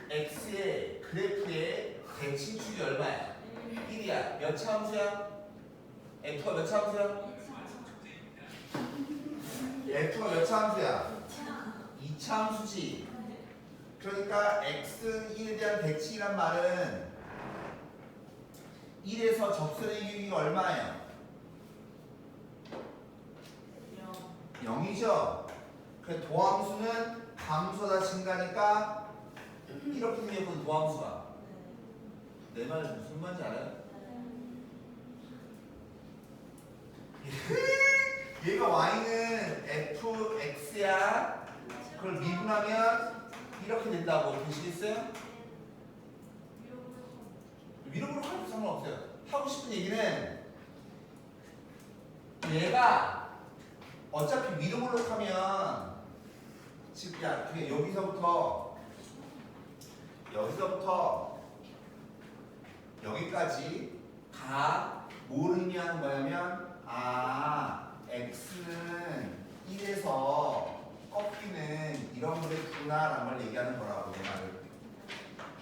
fx의 그래프의 대칭축이 얼마야? 1이야. 몇 차 함수야? f가 몇 차 함수야? f가 몇 차 함수야? 2차 함수지. 그러니까 x는 1에 대한 대칭이란 말은 1에서 접선의 길이가 얼마예요? 0이죠. 그 도함수는 함수가 증가니까 이렇게 생겼거든. 도함수가. 내 말 무슨 말인지 알아요? 얘가 y는 fx야. 그걸 미분하면 이렇게 된다고. 되시겠어요? 위로부로 해도 상관없어요. 하고 싶은 얘기는 얘가 어차피 위로부로 하면 즉, 야, 그게 여기서부터 여기까지 다 뭘 의미하는 거냐면 x는 1에서 꺾이는 이런 그래프구나라는 걸 얘기하는 거라고. 내 말을.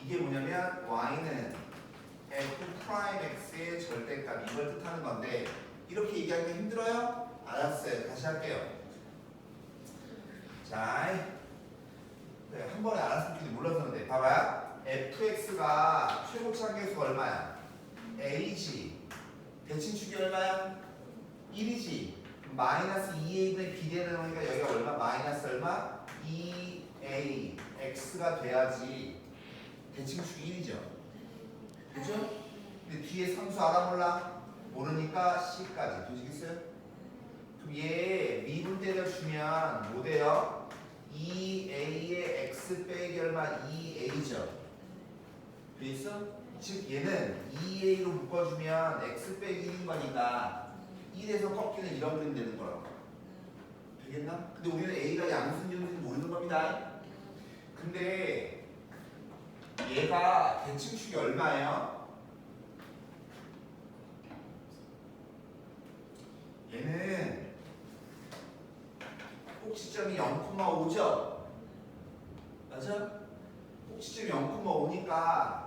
이게 뭐냐면 y는 f'x의 절대값 이걸 뜻하는 건데 이렇게 얘기하기가 힘들어요? 알았어요. 다시 할게요. 자, 네, 한 번에 알았을지 몰라서 그런데 봐봐요. fx가 최고차함계수가 얼마야? a지. 대칭축이 얼마야? 1이지. 마이너스 2a분의 b대는 거니까 여기가 얼마? 마이너스 얼마? 2a x가 돼야지 대칭축이 1이죠. 그죠? 근데 뒤에 상수 알아 몰라? 모르니까 c까지. 되시겠어요? 그럼 얘 미분 때려주면 뭐 돼요? 2a의 x 빼기 얼마? 2a죠. 돼 있어? 즉 얘는 2a로 묶어주면 x 빼기 1인 거니까 1에서 꺾이는 이런 그림 되는 거라고. 되겠나? 근데 우리는 a가 양수인지 모르는 겁니다. 근데 얘가 대칭축이 얼마예요? 얘는 꼭지점이 0,5죠? 맞아? 꼭지점이 0,5니까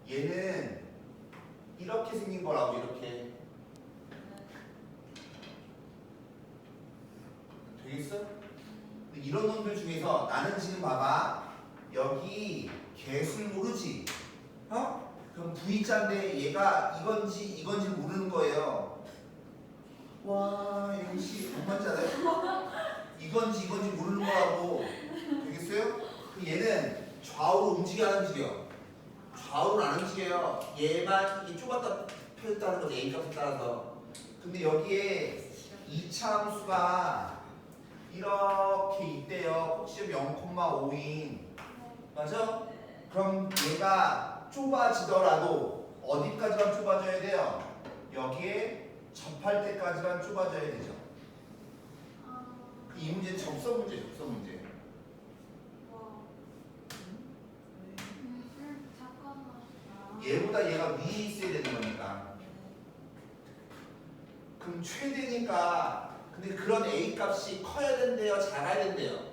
얘는 이렇게 생긴 거라고. 이렇게 되겠어? 근데 이런 놈들 중에서 나는 지금 봐봐 여기 개수를 모르지? 그럼 V자인데 얘가 이건지 모르는 거예요. 와, MC 뭔지 알아요? 이건지 모르는 거라고. 되겠어요? 그럼 얘는 좌우로 움직여 안 움직여? 좌우로 안 움직여요. 얘만 이게 좁았다 펴졌다는 거죠. A 값에 따라서. 근데 여기에 2차 함수가 이렇게 있대요. 꼭지점 0,5인. 맞아? 그럼 얘가 좁아지더라도 어디까지만 좁아져야 돼요? 여기에 접할 때까지만 좁아져야 되죠. 이 문제는 접선 문제. 잠깐만. 얘보다 얘가 위에 있어야 되는 거니까. 그럼 최대니까. 근데 그런 A 값이 커야 된대요? 작아야 된대요?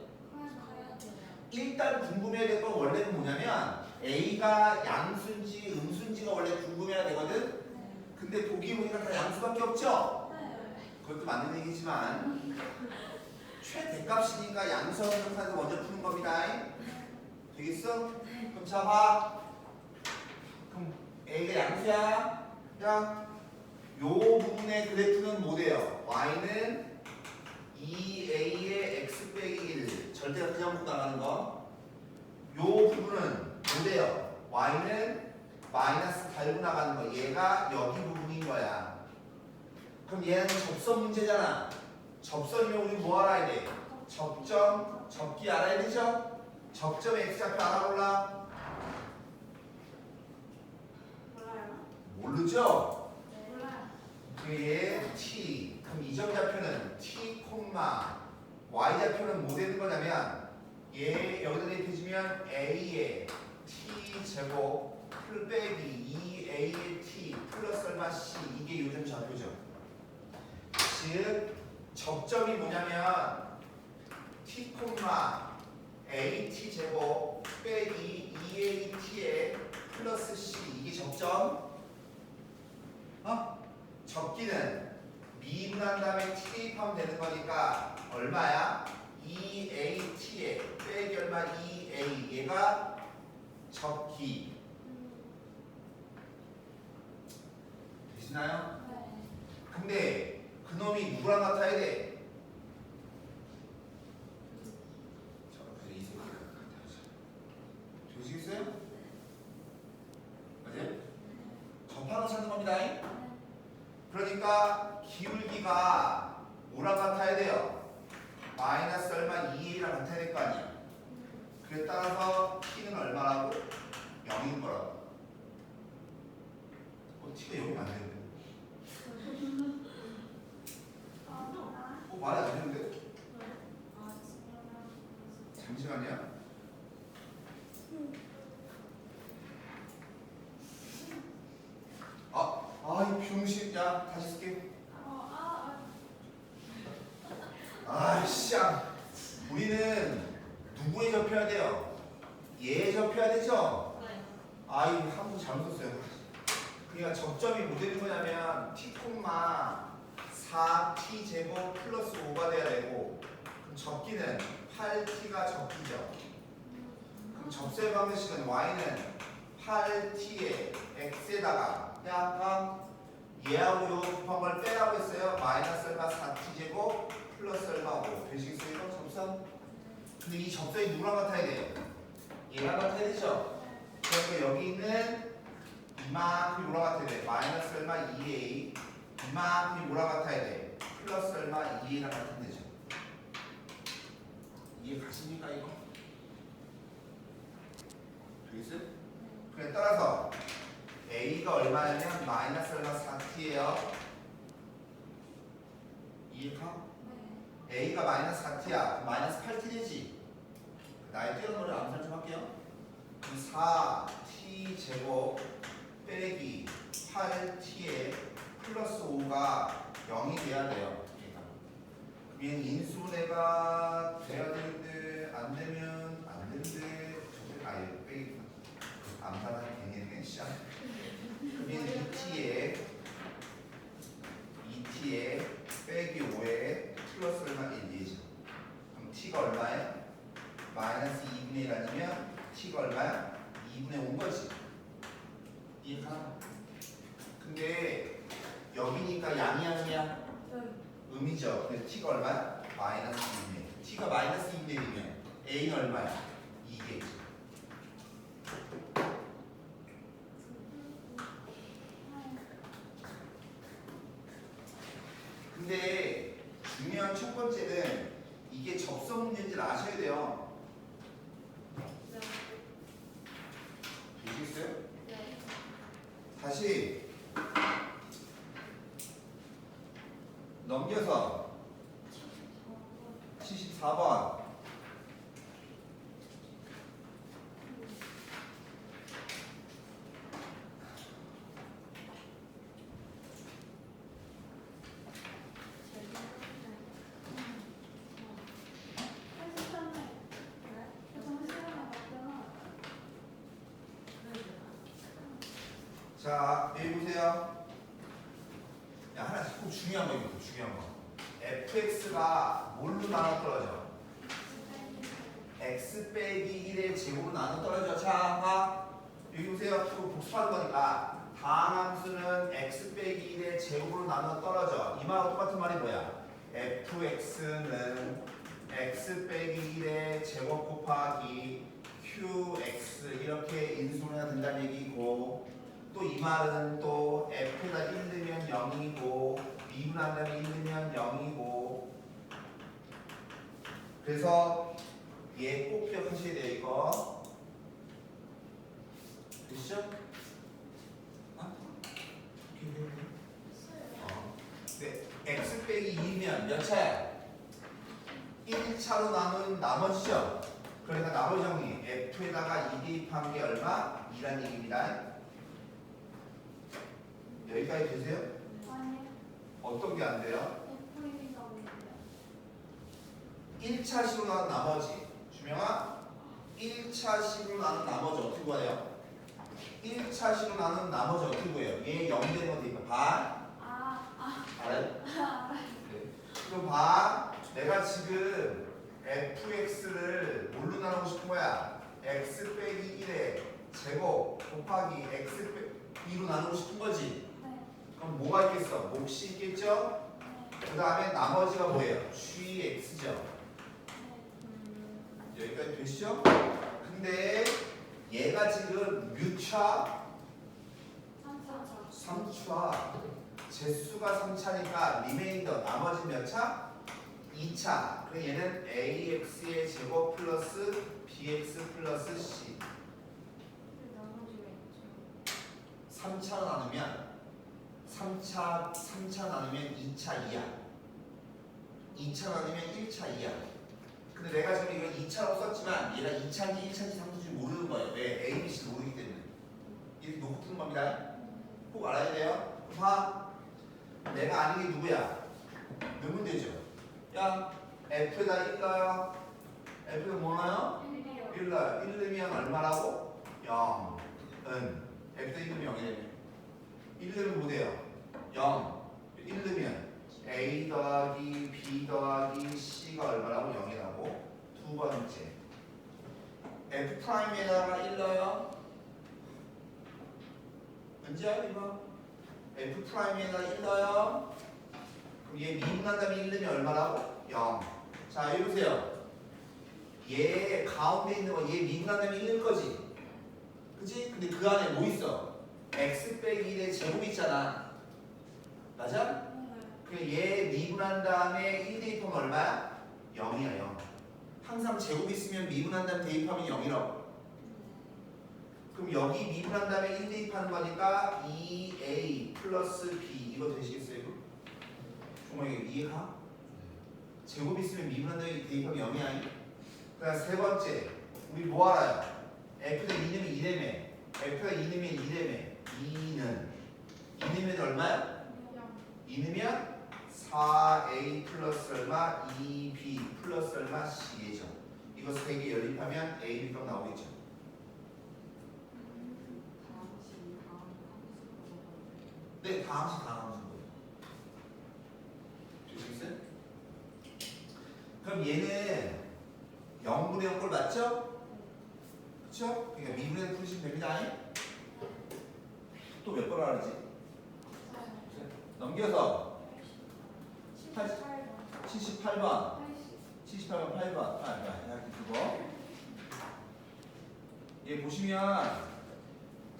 일단 궁금해야 될 건 원래는 뭐냐면 A가 양수인지 음수인지가 원래 궁금해야 되거든? 근데 보기 보니까 다 양수밖에 없죠? 그것도 맞는 얘기지만 최대값이니까 양수하는 상태에서 먼저 푸는 겁니다. 되겠어? 그럼 자 봐. 그럼 A가 양수야? 야, 요 부분의 그래프는 뭐 돼요? Y는 2a의 x 빼기 1 절대가 그냥 못 나가는 거. 요 부분은 뭐래요? y는 마이너스 달고 나가는 거. 얘가 여기 부분인 거야. 그럼 얘는 접선 문제잖아. 접선이면 우리 뭐 알아야 돼? 접점, 접기 알아야 되죠? 적점의 x좌표 알아 몰라? 몰라요? 모르죠? 몰라요. 그게 t. 그럼 이 점 좌표는 t, y 좌표는 뭐 되는 거냐면 얘 여기다 대입해주면 a의 t 제곱 풀 빼기 2a의 t 플러스 얼마 c 이게 요즘 좌표죠. 즉 접점이 뭐냐면 t, at 제곱 빼기 2at의 플러스 c 이게 접점. 접기는 미분한 다음에 t 대입하면 되는 거니까 얼마야? 2at에 빼기 얼마? 2a 얘가 접기 되시나요? 네. 근데 그놈이 누구랑 같아야 돼? 이 새끼랑 같아야죠. 되시겠어요? 맞아요? 접하러 찾는 겁니다. 그러니까 기울기가 뭐랑 같아야 돼요? 마이너스 얼마 2a랑 같아야 될 거 아니야. 그에 따라서 t는 얼마라고? 0인 거라고. t가 0이면 안 되는데. 말이 안 되는데? 잠시만요. 이 병신. 야, 다시 쓸게. 아이씨, 우리는 누구에 접혀야 돼요? 얘에 접혀야 되죠? 네. 이거 한국 잘못 썼어요. 그러니까 접점이 뭐 되는 거냐면 t, 4t 제곱 플러스 5가 돼야 되고 그럼 접기는 8t가 접기죠. 그럼 접수의 방정식은 y는 8t에 x에다가 얘하고 요 곱한 걸 빼라고 했어요. 마이너스 얼마 4t 제곱 플러스 얼마 5 되시겠어요? 이거 접선? 근데 이 접선이 누구랑 같아야 돼요? 얘랑 같아야 되죠? 그러니까 여기 있는 이만큼이 뭐랑 같아야 돼? 마이너스 얼마 2a 이만큼이 뭐랑 같아야 돼? 플러스 얼마 2a랑 같으면 되죠. 이해 가십니까 이거? 되겠어요? 그래 따라서 a가 얼마냐면 마이너스 얼마 4t예요. 이해가? a가 마이너스 4t야. 마이너스 8t 되지? 나의 뛰어난 거를 암살 좀 할게요. 4t 제곱 빼기 8t에 플러스 5가 0이 돼야 돼요. 그럼 얘는 인수분해가 돼야 되는데 안 되면 안 되는데 아예 빼기 암살하기 괜히 했네. 시작. 그럼 얘는 2t에 빼기 5에 플러스 얼마 1이죠. 그럼 t가 얼마야? 마이너스 2분의 1 아니면 t가 얼마야? 2분의 5인 거지. 이해가나? 근데 여기니까 양이 아니야? 음이죠. 그래서 t가 얼마야? 마이너스 2분의 1. t가 마이너스 2분의 1이면 a는 얼마야? 2겠지. 근데 중요한 첫 번째는 이게 접선 문제인지를 아셔야 돼요. 되시겠어요? 다시 넘겨서 74번 자, 여기 보세요. 야, 하나 꼭 중요한 거 이거 중요한 거. fx가 뭘로 나눠 떨어져? x 빼기 1의 제곱으로 나눠 떨어져. 자, 봐. 여기 보세요. 또 복습하는 거니까 다항함수는 x 빼기 1의 제곱으로 나눠 떨어져. 이 말하고 똑같은 말이 뭐야? fx는 x 빼기 1의 제곱 곱하기 qx 이렇게 인수분해가 된다는 얘기고 또 이 말은 또 f에다 1 넣으면 0이고 미분한다면 1 넣으면 0이고 그래서 얘 꼭 기억하셔야 돼요 이거. 되시죠? 어? 네, x 빼기 2면 몇 차야? 1차로 나눈 나머지죠? 그러니까 나머지 정리 f에다가 2 대입한 게 얼마? 2란 얘기입니다. 여기까지 되세요? 아니요. 어떤 게 안 돼요? F입니다. 1차식으로 나눈 나머지 주명아 1차식으로 나눈 나머지 어떻게 구해요? 1차식으로 나눈 나머지 어떻게 구해요? 얘 0 되는 거 되니까 반 알아요? 네. 그럼 봐 내가 지금 fx를 뭘로 나누고 싶은 거야? x 빼기 1의 제곱 곱하기 x 빼기 2로 나누고 싶은 거지? 네. 그럼 뭐가 있겠어? 몫이 있겠죠? 그 다음에 나머지가 뭐예요? gx죠? 여기까지 되시죠? 근데 얘가 지금 몇차? 3차. 제수가 3차니까 리메인더 나머지 몇 차? 2차. 그럼 얘는 ax의 제곱 플러스 bx 플러스 c. 3차 나누면 3차 나누면 2차 2야. 2차 나누면 1차 2야. 근데 내가 지금 이걸 2차로 썼지만 얘가 2차인지 1차인지 3차인지 모르는 거예요. 왜? A, B, C 모르기 때문에. 이렇게 놓고 푸는 겁니다. 꼭 알아야 돼요. 봐. 내가 아는 게 누구야? 몇 문제죠? 야, F에다 1 넣어요. F가 뭐 넣어요? 1 넣어요. 1 넣으면 얼마라고? 0은 F에다 1 넣으면 0이래요. 1 넣으면 뭐 돼요? 0. 1 넣으면 A 더하기 B 더하기 C가 얼마라고? 0이라고. 두 번째 F 프라임에다가 1 넣어요. 언제야 이거? F 프라임에다가 1 넣어요. 그럼 얘 미분한 다음에 1 넣으면 얼마라고? 0. 자 여기 보세요. 얘 가운데 있는 거 얘 미분한 다음에 1 넣을 거지? 그치? 근데 그 안에 뭐 있어? x 빼기 1의 제곱이 있잖아. 맞아? 얘 미분한 다음에 1 대입하면 얼마야? 0이야 0. 항상 제곱 있으면 미분한 다음에 대입하면 0이라고. 그럼 여기 미분한 다음에 1 대입하는 거니까 2a 플러스 b 이거 되시겠어요? 이거? 정말 이거 이해가? 제곱 있으면 미분한 다음에 대입하면 0이야. 그다음 세 번째 우리 뭐 알아요? f가 2넣으면 2래매. f가 2넣으면 2래매. 2는 얼마야? 2 넣으면 4a 플러스 얼마? 2b 플러스 얼마? c죠. 이거 세 개 연립하면 a, b 값 나오겠죠. 네, 다함수 거예요. 되시겠어요? 그럼 얘는 0분의 0꼴 맞죠? 그쵸? 그러니까 미분해서 풀으시면 됩니다. 또 몇 번 하지? 넘겨서 78번 8번 이렇게 두고 얘 보시면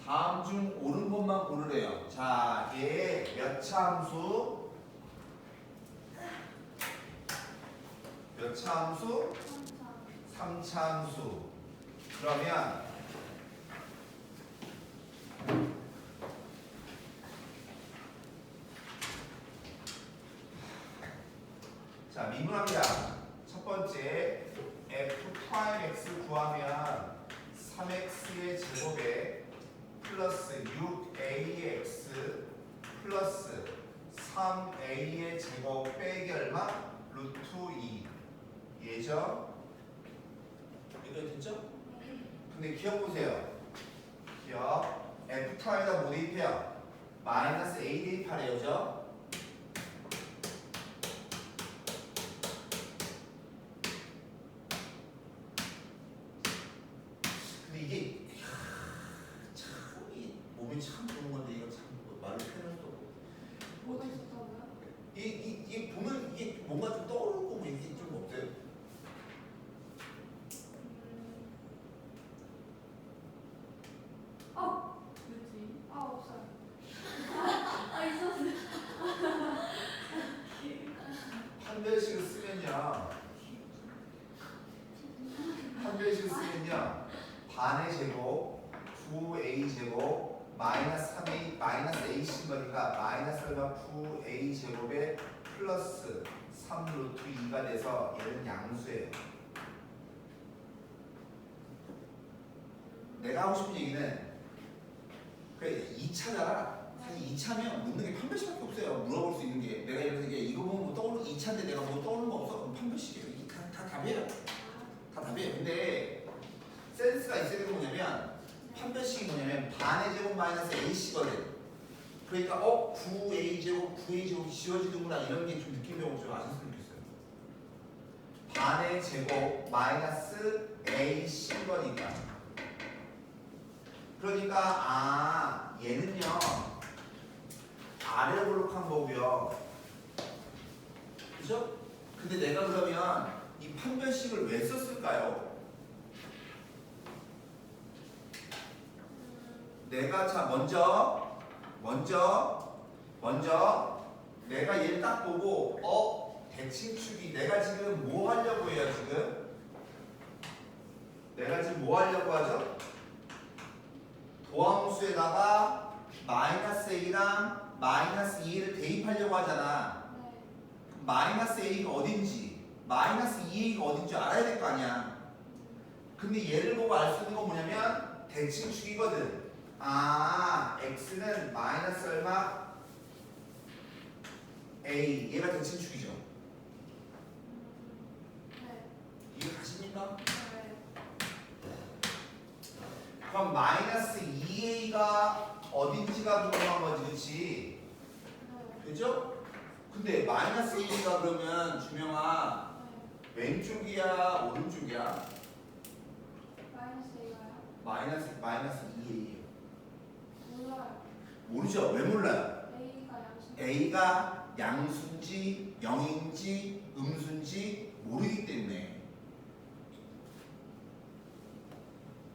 다음 중 옳은 것만 고르래요. 자, 얘 몇 차 함수? 몇 차 함수? 3차 함수. 그러면 자, 미분합니다. 첫 번째 f 프라임 x 구하면 3x의 제곱에 플러스 6ax 플러스 3a의 제곱 빼기 얼마? 루트 2 얘죠? 이거 됐죠? 근데 기억 보세요. 기억 f 프라임에다 뭐 대입해요? 마이너스 a 대입하래요. 그죠? 근데 이게 참 이 몸이 참 좋은 건데 이거 참 말로 표현할 수 없고 뭐가 좋다고요? 이게 보면 이게 뭔가 좀 떠오르고 뭐 이게 좀 어때요? 없어요. 있었어요. 판별식을 쓰면요 얘는요 반의 제곱 9a 제곱 마이너스 3a 마이너스 a인 거니까 마이너스 얼마 9a 제곱에 플러스 3 루트 2가 돼서 얘는 양수예요. 내가 하고 싶은 얘기는 그래 2차잖아. 사실 2차면 묻는 게 판별식밖에 없어요. 물어볼 수 있는 게 내가 이래서 이거 보면 뭐 떠오르는 2차인데 내가 뭐 떠오르는 거 없어? 그럼 판별식이에요. 이게 다 답이에요. 다 답이에요. 근데 센스가 있어야 되는 게 뭐냐면 판별식이 뭐냐면 반의 제곱 마이너스 ac거든. 그러니까 9a 제곱 9a 제곱이 지워지는구나 이런 게 좀 느낌적으로 좀 아셨으면 좋겠어요. 반의 제곱 마이너스 ac 거니까. 그러니까 얘는요 아래로 볼록한 거고요. 그죠? 근데 내가 그러면 이 판별식을 왜 썼을까요? 내가 자 먼저 내가 얘를 딱 보고 대칭축이 내가 지금 뭐 하려고 해요 지금? 내가 지금 뭐 하려고 하죠? 도함수에다가 마이너스 a랑 마이너스 2를 대입하려고 하잖아. 마이너스 a가 어딘지 마이너스 2a가 어딘지 알아야 될 거 아니야. 근데 얘를 보고 알 수 있는 건 뭐냐면 대칭축이거든. x는 마이너스 얼마 a 얘가 대칭축이죠. 이해 가십니까? 그럼 마이너스 2a가 어딘지가 궁금한 거지, 그렇지? 그죠? 근데 마이너스 2a가 그러면 주명아 왼쪽이야, 오른쪽이야? 마이너스 2a예요. 모르죠? 왜 몰라요? a가 양수인지 0인지 음수인지 모르기 때문에.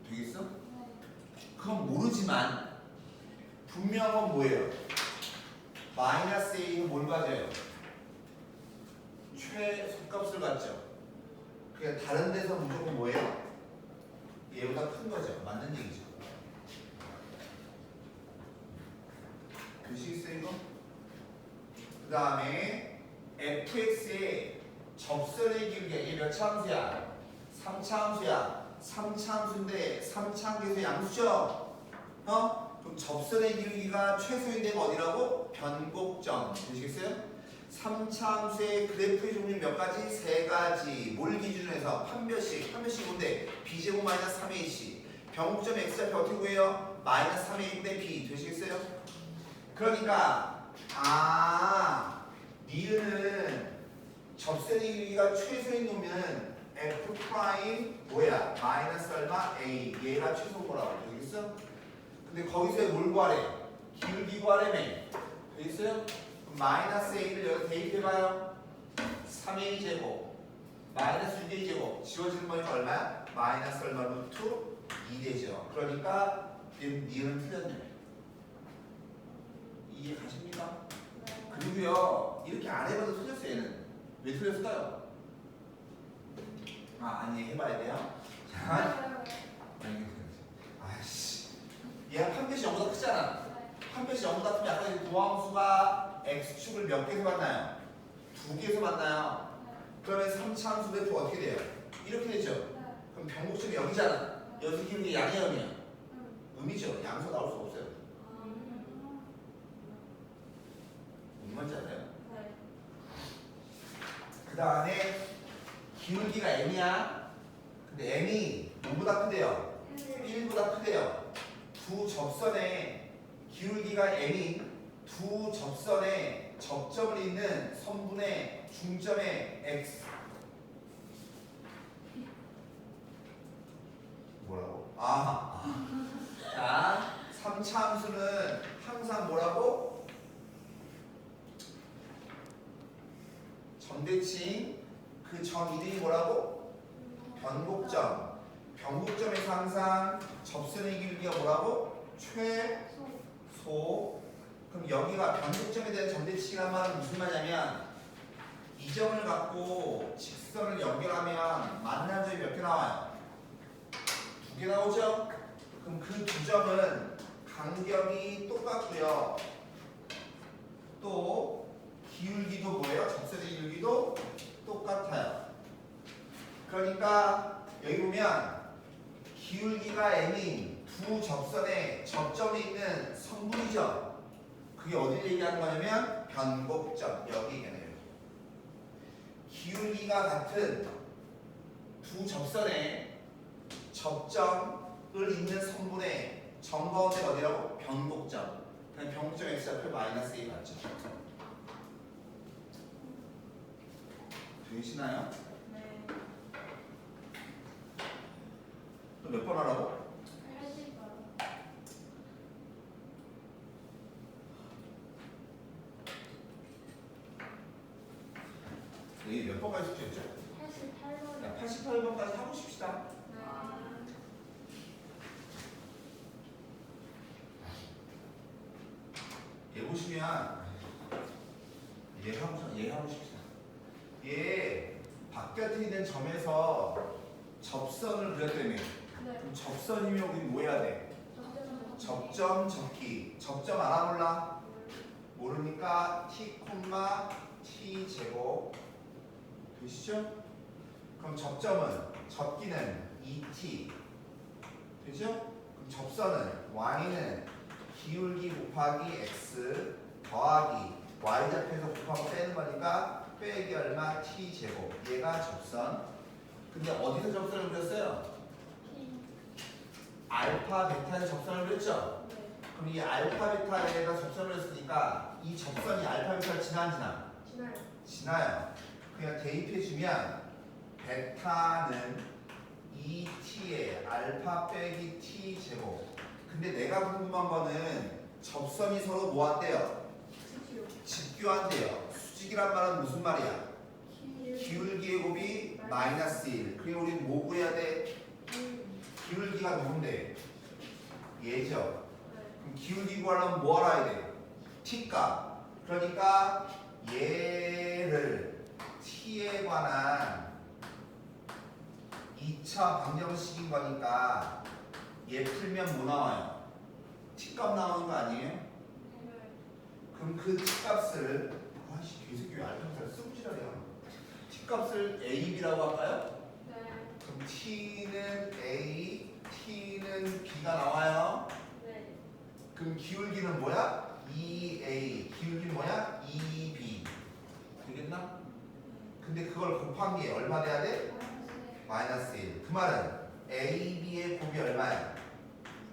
되겠어? 그건 모르지만 분명한 건 뭐예요? 마이너스 a는 뭘 가져요? 최소값을 갖죠. 그게 다른 데서 무조건 뭐예요? 얘보다 큰 거죠. 맞는 얘기죠. 되시겠어요 이거? 그 다음에 fx의 접선의 길이가 얘 몇 차함수야? 3차함수야. 3차함수인데 3차함수에서 양수죠? 그럼 접선의 길이가 최소인 데가 어디라고? 변곡점. 되시겠어요? 3차함수의 그래프의 종류 몇 가지? 3가지. 뭘 기준으로 해서? 판별식. 판별식이 뭔데? b제곱 마이너스 3ac. 변곡점 x좌표 어떻게 구해요? 마이너스 3a분의 b. 되시겠어요? 그러니까 니은은 접선의 길이가 최소인 놈은 f 프라임 뭐야? 마이너스 얼마? a. 얘가 최소인 거라고. 되겠어? 근데 거기서 뭘 구하래? 기울기 구하래며. 되겠어요? 마이너스 a를 여기 대입해봐요. 3a 제곱 마이너스 6a 제곱 지워지는 거니까 얼마야? 마이너스 얼마 루트 2 되죠. 그러니까 니은 틀렸네. 이해 가십니까? 그리고요 이렇게 안 해봐도 틀렸어요. 얘는 왜 틀렸을까요? 아니 해봐야 돼요. 자, 아이씨 얘가 판별식 0보다 크잖아. 판별식 0보다 크면 아까 도함수가 x축을 몇 개에서 만나요? 2개에서 만나요. 그러면 3차 함수 그래프 어떻게 돼요? 이렇게 되죠. 그럼 변곡점이 여기잖아. 여기서 기울기 양이 0이야. 음이죠. 양수 나올 수가 없어요. 무슨 말인지 알아요? 그 다음에 기울기가 m이야. 근데 m이 뭐보다 크대요? 1보다 크대요. 두 접선의 기울기가 m인 두 접선의 접점을 잇는 선분의 중점의 x 뭐라고? 자 3차 함수는 항상 뭐라고? 점대칭 그 점 이름이 뭐라고? 변곡점. 변곡점에서 항상 접선의 길이가 뭐라고? 최소. 그럼 여기가 변곡점에 대한 점대칭이란 말은 무슨 말이냐면 이 점을 갖고 직선을 연결하면 만난 점이 몇 개 나와요? 두 개 나오죠? 그럼 그 두 점은 간격이 똑같고요. 또 기울기도 뭐예요? 접선의 기울기도 똑같아요. 그러니까 여기 보면 기울기가 m인 두 접선의 접점이 있는 성분이죠. 그게 어디를 얘기하는 거냐면 변곡점, 여기 얘기하네요. 기울기가 같은 두 접선의 접점을 있는 성분의 정가운데 어디라고? 변곡점. 그냥 변곡점 x좌표 마이너스 a 맞죠? 되시나요? 네. 또 몇 번 하라고? 80번. 여기 몇 번까지 숙제했죠? 88번. 88번까지 하고 싶시다. 얘 보시면 얘 하고 싶시다. 얘 바깥에 있는 점에서 접선을 그렸다며. 네. 그럼 접선이면 우리 뭐 해야 돼? 접점 접기. 접점 알아 몰라? 모르니까 t, t 제곱 되시죠? 그럼 접점은 접기는 2t 되죠? 그럼 접선은 y는 기울기 곱하기 x 더하기 y좌표에서 곱하고 빼는 거니까 빼기 얼마 t 제곱. 얘가 접선. 근데 어디서 접선을 그렸어요? 알파 베타에서 접선을 그렸죠? 네. 그럼 이 알파 베타에다 접선을 했으니까 이 접선이 알파 베타를 지나 안 지나? 지나요. 지나요. 그냥 대입해주면 베타는 2t의 알파 빼기 t 제곱. 근데 내가 궁금한 거는 접선이 서로 뭐 한대요? 직교한대요. 수직이란 말은 무슨 말이야? 기울기의 곱이 마이너스 1. 그리고 우리는 뭐 구해야 돼? 기울기가 누군데? 얘죠. 그럼 기울기 구하려면 뭐 알아야 돼? t값. 그러니까 얘를 t에 관한 2차 방정식인 거니까 얘 풀면 뭐 나와요? t값 나오는 거 아니에요? 그럼 그 t값을 아씨 개새끼 왜 알파벳을 쓰고 지랄이야. t값을 a, b라고 할까요? 네. 그럼 t는 a, t는 b가 나와요. 네. 그럼 기울기는 뭐야? 2a. 기울기는 뭐야? 2b. 되겠나? 근데 그걸 곱한 게 얼마 돼야 돼? 마이너스 1. 그 말은 a, b의 곱이 얼마야?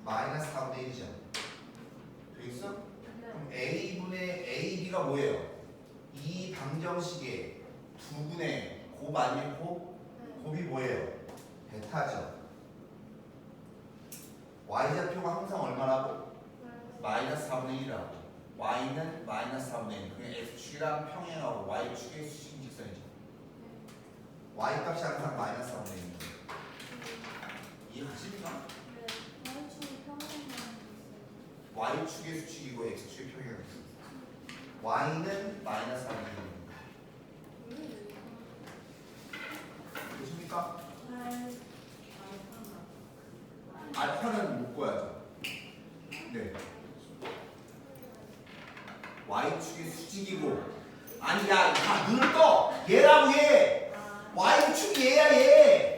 마이너스 4분의 1이죠. 되겠어? 그럼 a분의 ab가 뭐예요? 이 방정식의 두 분의 곱 아니에요? 곱? 곱이 뭐예요? 베타죠. y좌표가 항상 얼마라고? 마이너스 4분의 1이라고. y는 마이너스 4분의 1. 그냥 x축이랑 평행하고 y축의 수직 직선이죠. y 값이 항상 마이너스 4분의 1입니다. 이해가십니까? y축의 수직이고 x축의 평행하고 있습니다. y는 마이너스 4분의 1입니다. 되십니까? 알파는 못 구하죠. 네. y축의 수직이고 아니 야 다 눈을 떠. 얘라고 얘. y축이 얘야 얘.